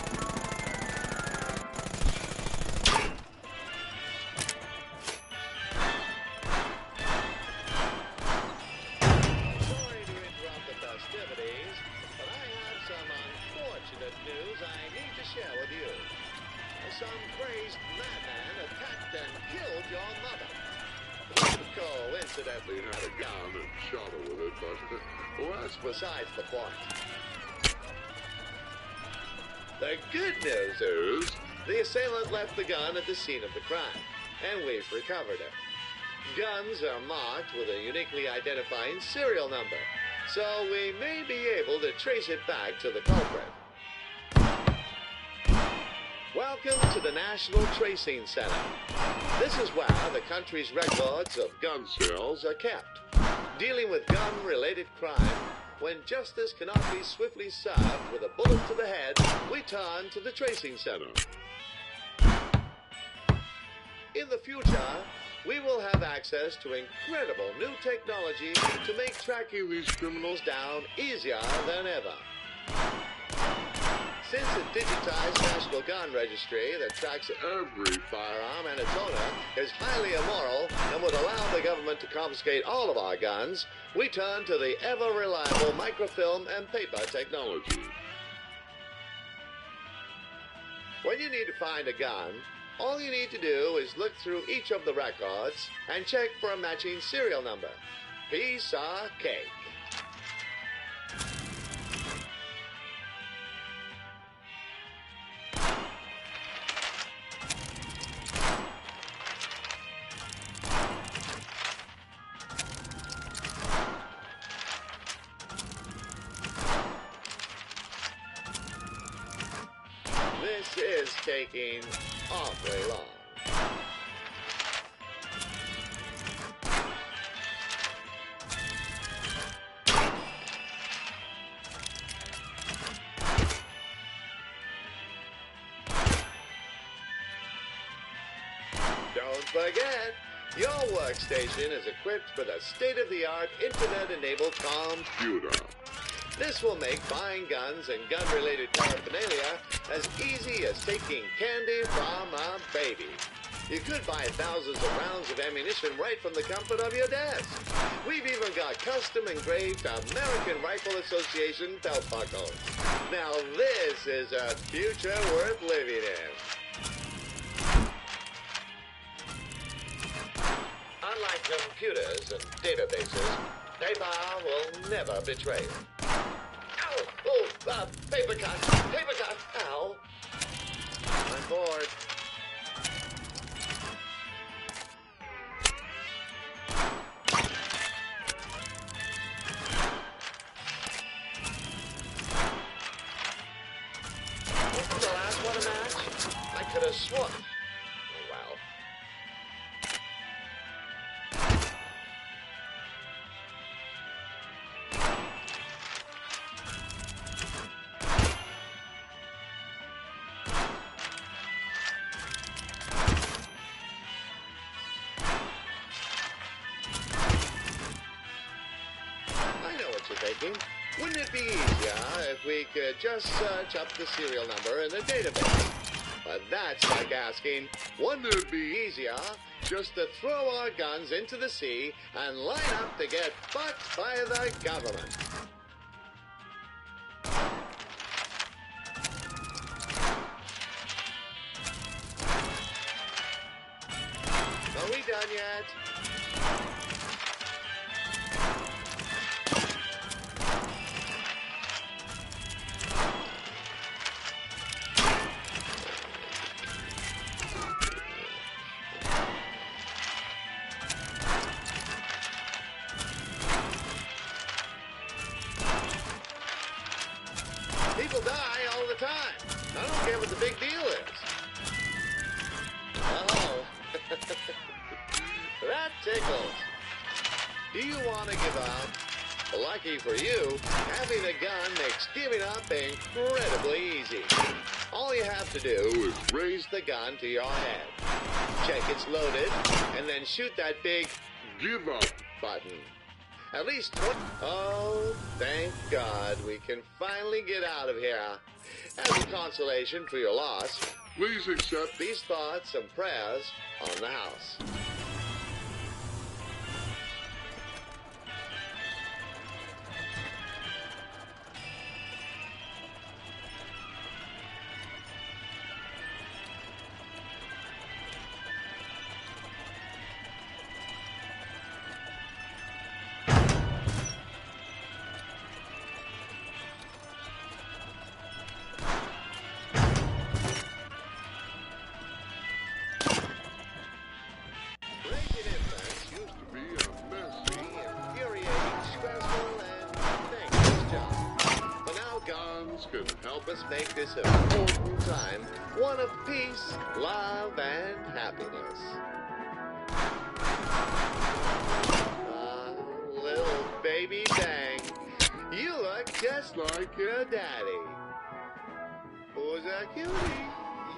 Sorry to interrupt the festivities, but I have some unfortunate news I need to share with you. Some crazed madman attacked and killed your mother. He coincidentally had a gun and shot her with it, but well, that's besides the point. The good news is the assailant left the gun at the scene of the crime, and we've recovered it. Guns are marked with a uniquely identifying serial number, so we may be able to trace it back to the culprit. Welcome to the National Tracing Center. This is where the country's records of gun sales are kept. Dealing with gun-related crime, when justice cannot be swiftly served with a bullet to the head, we turn to the Tracing Center. In the future, we will have access to incredible new technology to make tracking these criminals down easier than ever. Since a digitized National Gun Registry that tracks every firearm and its owner is highly immoral and would allow the government to confiscate all of our guns, we turn to the ever-reliable microfilm and paper technology. When you need to find a gun, all you need to do is look through each of the records and check for a matching serial number. Piece of cake. This is taking awfully long. Don't forget, your workstation is equipped with a state-of-the-art internet-enabled computer. This will make buying guns and gun-related paraphernalia as easy as taking candy from a baby. You could buy thousands of rounds of ammunition right from the comfort of your desk. We've even got custom-engraved American Rifle Association belt buckles. Now this is a future worth living in. Unlike computers and databases, paper will never betray you. Ow! Oh, paper cut! Ow! I'm bored. Wasn't the last one a match? I could have sworn. Oh, well. Thinking, wouldn't it be easier if we could just search up the serial number in the database? But that's like asking, wouldn't it be easier just to throw our guns into the sea and line up to get fucked by the government? Are we done yet? People die all the time. I don't care what the big deal is. Oh, that tickles. Do you want to give up? Lucky for you, having a gun makes giving up incredibly easy. All you have to do is raise the gun to your head, check it's loaded, and then shoot that big give up button. At least oh, thank God we can finally get out of here. As a consolation for your loss, please accept these thoughts and prayers on the house. Can help us make this important time one of peace, love, and happiness. Little baby Bang, you look just like your daddy. Who's a cutie?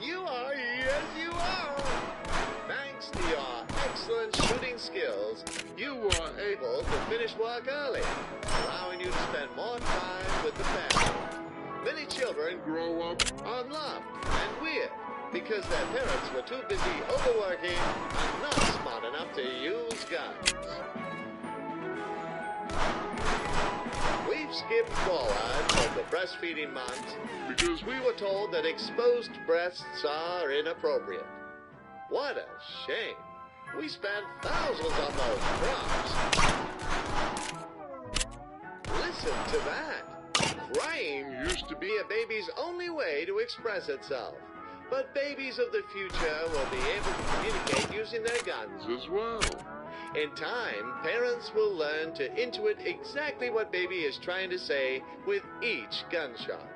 You are, yes you are. Thanks to your excellent shooting skills, you were able to finish work early, allowing you to spend more time with the family. Many children grow up unloved and weird because their parents were too busy overworking and not smart enough to use guns. We've skipped forward from the breastfeeding month because we were told that exposed breasts are inappropriate. What a shame. We spent thousands on those props. Listen to that. Crying used to be a baby's only way to express itself. But babies of the future will be able to communicate using their guns as well. In time, parents will learn to intuit exactly what baby is trying to say with each gunshot.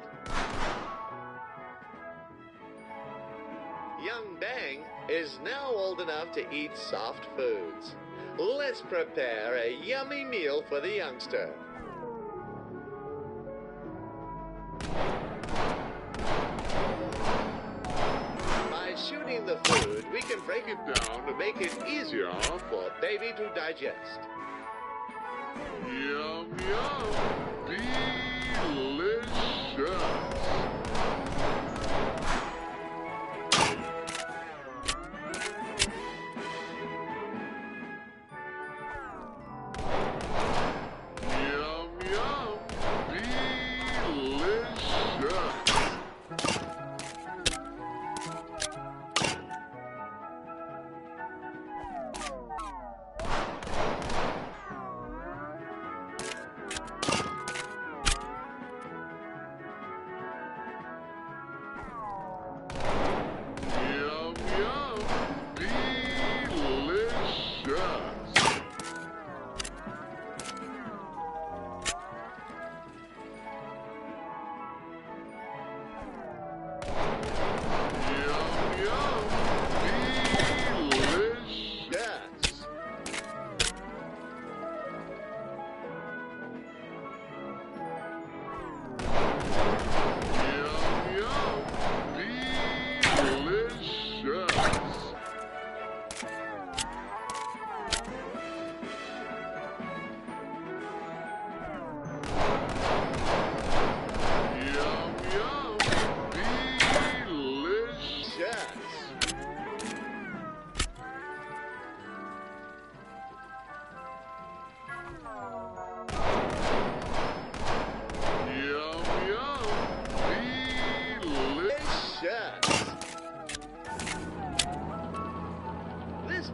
Young Bang is now old enough to eat soft foods. Let's prepare a yummy meal for the youngster. By shooting the food, we can break it down to make it easier for baby to digest. Yum, yum. Delicious.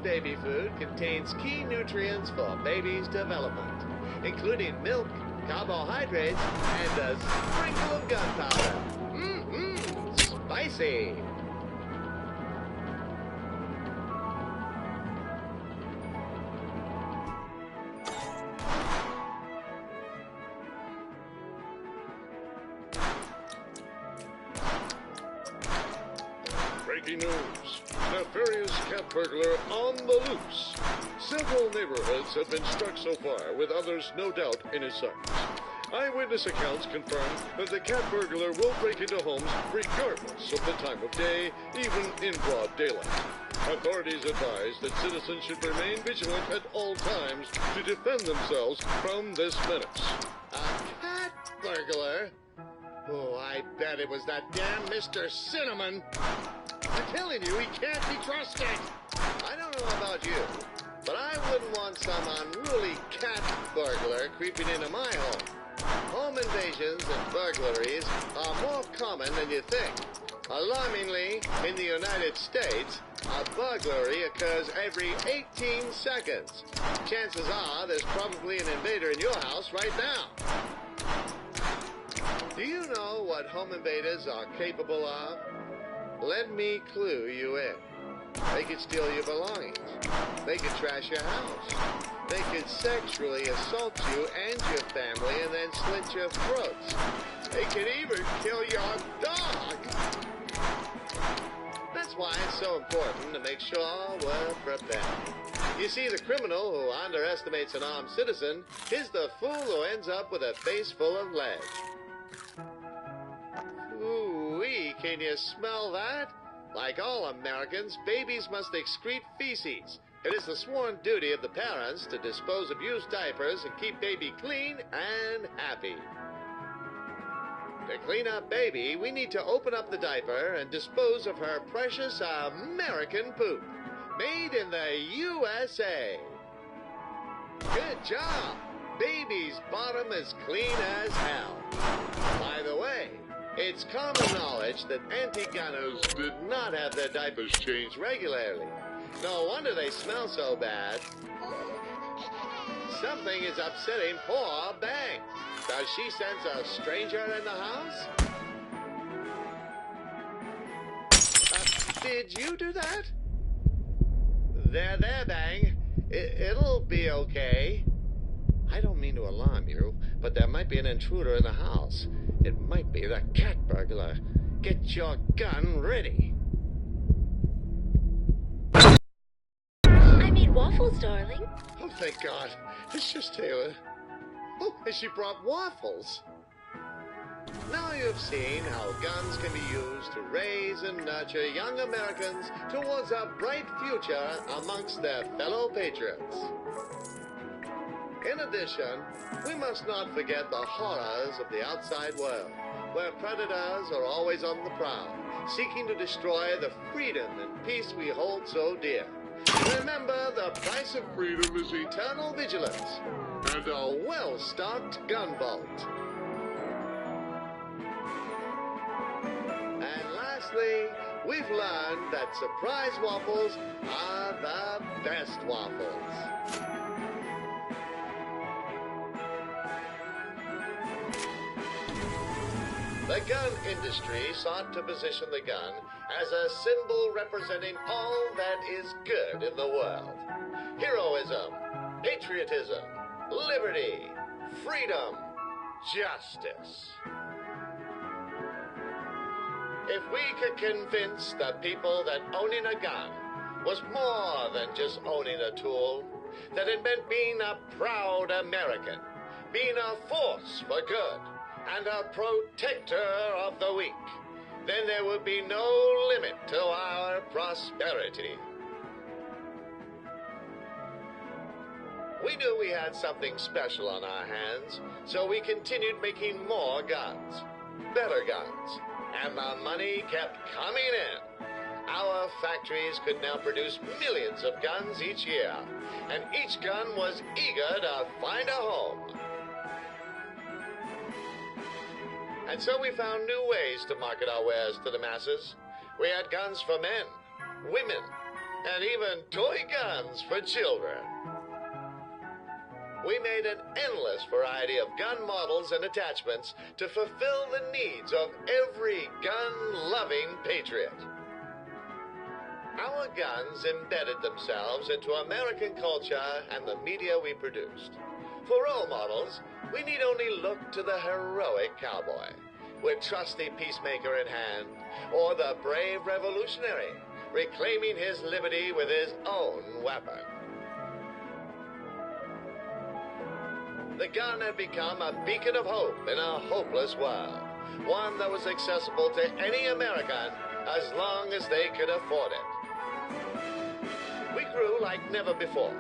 Baby food contains key nutrients for baby's development, including milk, carbohydrates, and a sprinkle of gunpowder. Spicy! Breaking news. Nefarious cat burglar on the loose. Several neighborhoods have been struck so far, with others no doubt in his sights. Eyewitness accounts confirm that the cat burglar will break into homes regardless of the time of day, even in broad daylight. Authorities advise that citizens should remain vigilant at all times to defend themselves from this menace. A cat burglar? Oh, I bet it was that damn Mr. Cinnamon. I'm telling you, he can't be trusted. I don't know about you, but I wouldn't want some unruly cat burglar creeping into my home. Home invasions and burglaries are more common than you think. Alarmingly, in the United States, a burglary occurs every 18 seconds. Chances are there's probably an invader in your house right now. Do you know what home invaders are capable of? Let me clue you in. They could steal your belongings. They could trash your house. They could sexually assault you and your family and then slit your throats. They could even kill your dog. That's why it's so important to make sure we're prepared. You see, the criminal who underestimates an armed citizen is the fool who ends up with a face full of lead. Ooh-wee, can you smell that? Like all Americans, babies must excrete feces. It is the sworn duty of the parents to dispose of used diapers and keep baby clean and happy. To clean up baby, we need to open up the diaper and dispose of her precious American poop, made in the USA. Good job! Baby's bottom is clean as hell. By the way, it's common knowledge that anti-gunners did not have their diapers changed regularly. No wonder they smell so bad. Something is upsetting poor Bang. Does she sense a stranger in the house? Did you do that? There, Bang. It'll be okay. I don't mean to alarm you, but there might be an intruder in the house. It might be the cat burglar. Get your gun ready. I made waffles, darling. Oh, thank God. It's just Taylor. Oh, and she brought waffles. Now you've seen how guns can be used to raise and nurture young Americans towards a bright future amongst their fellow patriots. In addition, we must not forget the horrors of the outside world, where predators are always on the prowl, seeking to destroy the freedom and peace we hold so dear. Remember, the price of freedom is eternal vigilance and a well-stocked gun vault. And lastly, we've learned that surprise waffles are the best waffles. The gun industry sought to position the gun as a symbol representing all that is good in the world. Heroism, patriotism, liberty, freedom, justice. If we could convince the people that owning a gun was more than just owning a tool, that it meant being a proud American, being a force for good, and a protector of the weak, then there would be no limit to our prosperity. We knew we had something special on our hands, so we continued making more guns, better guns, and the money kept coming in. Our factories could now produce millions of guns each year, and each gun was eager to find a home. And so we found new ways to market our wares to the masses. We had guns for men, women, and even toy guns for children. We made an endless variety of gun models and attachments to fulfill the needs of every gun-loving patriot. Our guns embedded themselves into American culture and the media we produced. For role models, we need only look to the heroic cowboy. with trusty peacemaker in hand, or the brave revolutionary, reclaiming his liberty with his own weapon. The gun had become a beacon of hope in a hopeless world, one that was accessible to any American as long as they could afford it. We grew like never before.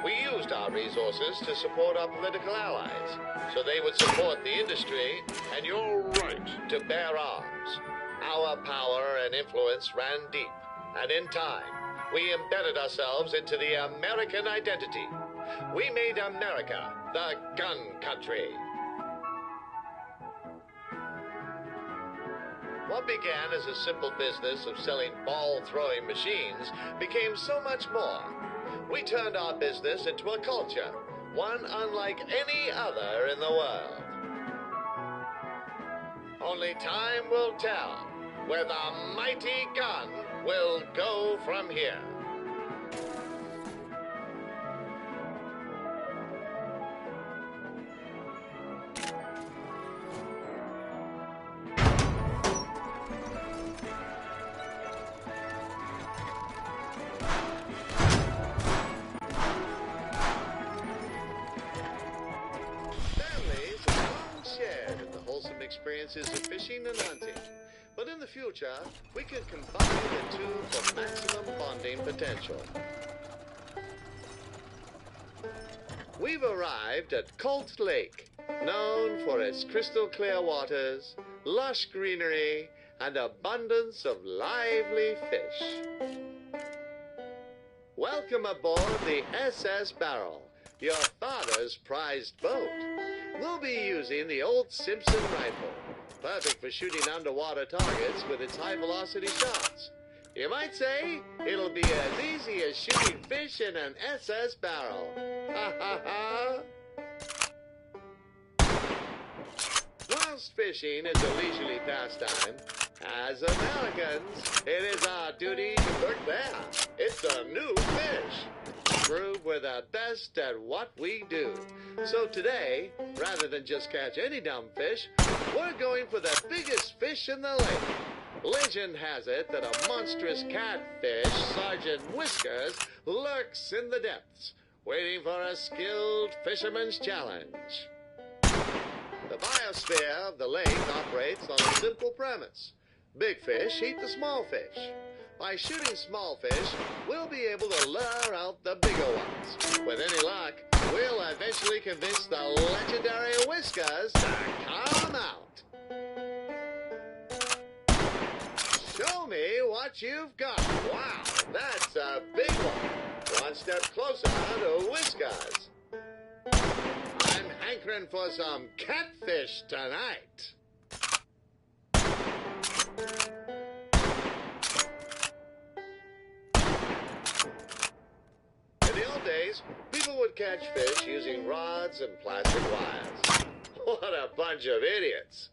We used our resources to support our political allies, so they would support the industry and your right to bear arms. Our power and influence ran deep, and in time, we embedded ourselves into the American identity. We made America the gun country. What began as a simple business of selling ball-throwing machines became so much more. We turned our business into a culture, one unlike any other in the world. Only time will tell where the mighty gun will go from here. Experiences of fishing and hunting, but in the future we can combine the two for maximum bonding potential. We've arrived at Colt Lake, known for its crystal clear waters, lush greenery, and abundance of lively fish. Welcome aboard the SS Barrel, your father's prized boat. We'll be using the old Simpson rifle, perfect for shooting underwater targets with its high-velocity shots. You might say it'll be as easy as shooting fish in an SS barrel. Ha ha ha! Whilst fishing is a leisurely pastime, as Americans, it is our duty to look there. It's a new fish. Prove we're the best at what we do. So today, rather than just catch any dumb fish, we're going for the biggest fish in the lake. Legend has it that a monstrous catfish, Sergeant Whiskers, lurks in the depths, waiting for a skilled fisherman's challenge. The biosphere of the lake operates on a simple premise. Big fish eat the small fish. By shooting small fish, we'll be able to lure out the bigger ones. With any luck, we'll eventually convince the legendary Whiskers to come out. Show me what you've got. Wow, that's a big one. One step closer to Whiskers. I'm hankering for some catfish tonight. Days, people would catch fish using rods and plastic wires. What a bunch of idiots.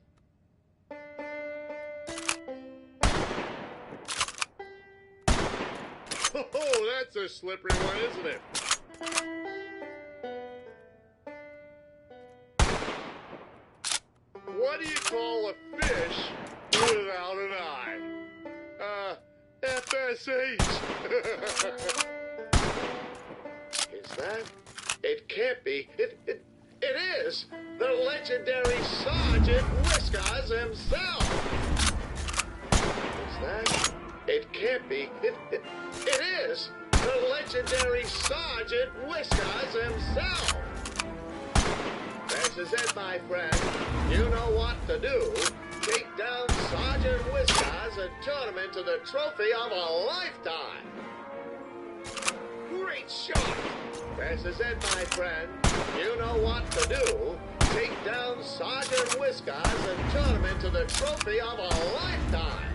Oh, that's a slippery one, isn't it? What do you call a fish without an eye? FSH. Is that? It can't be. It is the legendary Sergeant Whiskers himself. Is that? It can't be. It is the legendary Sergeant Whiskers himself. This is it, my friend. You know what to do. Take down Sergeant Whiskers and turn him into the trophy of a lifetime. Great shot! This is it, my friend. You know what to do. Take down Sergeant Whiskers and turn him into the trophy of a lifetime.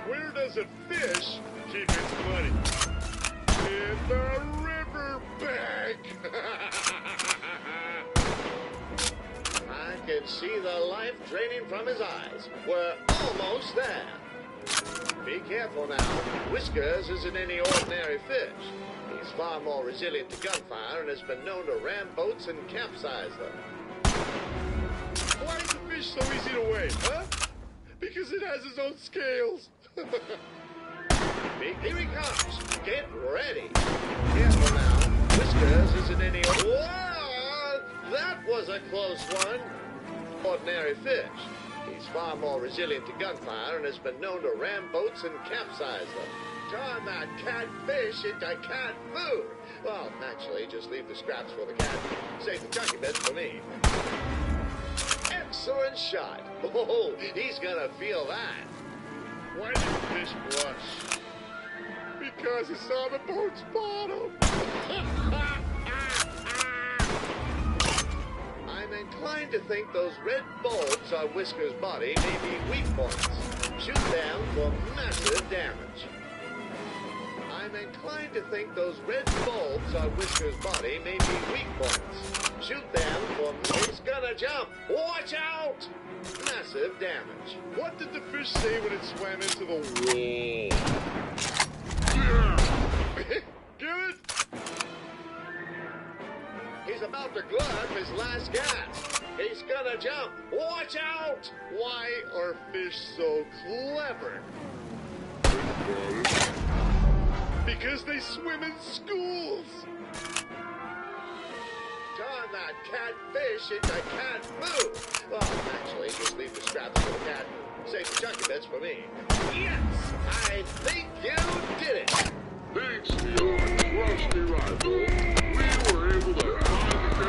Where does a fish keep its money? In the river bank. I can see the life draining from his eyes. We're almost there. Be careful now. Whiskers isn't any ordinary fish. He's far more resilient to gunfire and has been known to ram boats and capsize them. Why is the fish so easy to weigh, huh? Because it has its own scales. Here he comes. Get ready. Careful now. Whiskers isn't any... Whoa! That was a close one. Ordinary fish. He's far more resilient to gunfire and has been known to ram boats and capsize them. Turn that catfish into cat food. Well, naturally, just leave the scraps for the cat. Save the chunky bits for me. Excellent shot. Oh, he's gonna feel that. Why did the fish blush? Because it's on the boat's bottom. I'm inclined to think those red bulbs on Whisker's body may be weak points. Shoot them for massive damage. I'm inclined to think those red bulbs on Whisker's body may be weak points. Shoot them for... He's gonna jump! Watch out! Massive damage. What did the fish say when it swam into the wall? Get it? He's about to glug his last gas. He's gonna jump. Watch out! Why are fish so clever? Because they swim in schools. Turn that catfish into cat food. Well, actually, just leave the scraps for the cat. Save the chunky bits for me. Yes! I think you did it! Thanks to your trusty rifle, we were able to find the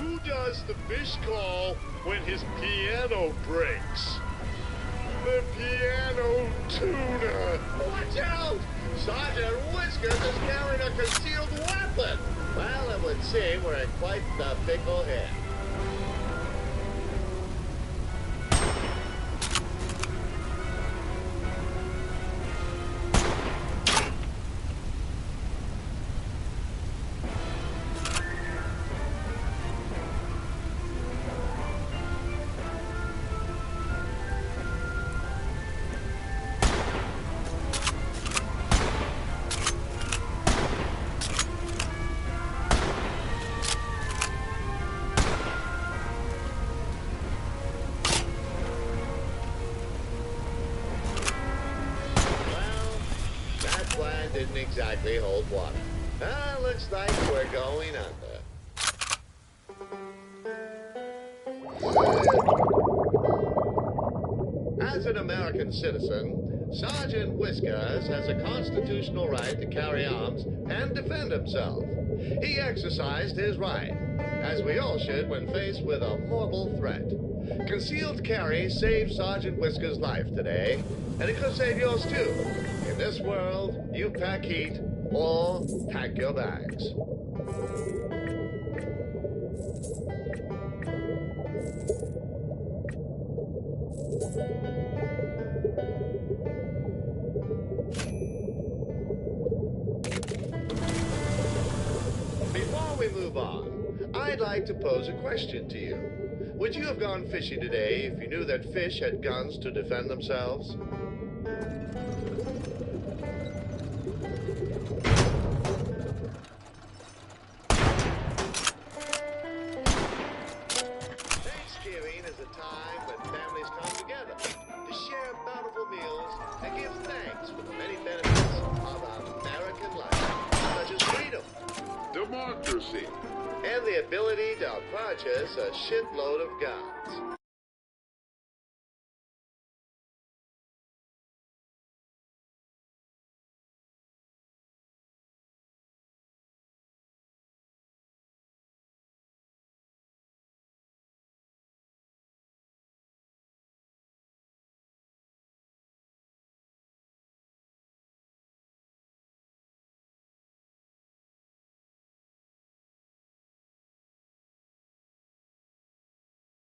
Who does the fish call when his piano breaks? The piano tuner. Watch out! Sergeant Whiskers is carrying a concealed weapon! Well, it would seem we're in quite the pickle here. Didn't exactly hold water. Looks like we're going under. As an American citizen, Sergeant Whiskers has a constitutional right to carry arms and defend himself. He exercised his right, as we all should when faced with a mortal threat. Concealed carry saved Sergeant Whiskers' life today, and it could save yours too. In this world, you pack heat or pack your bags. Before we move on, I'd like to pose a question to you. Would you have gone fishing today if you knew that fish had guns to defend themselves? Thanksgiving is a time when families come together to share bountiful meals and give thanks for the many benefits of American life, such as freedom, democracy, and the ability to purchase a shitload of guns.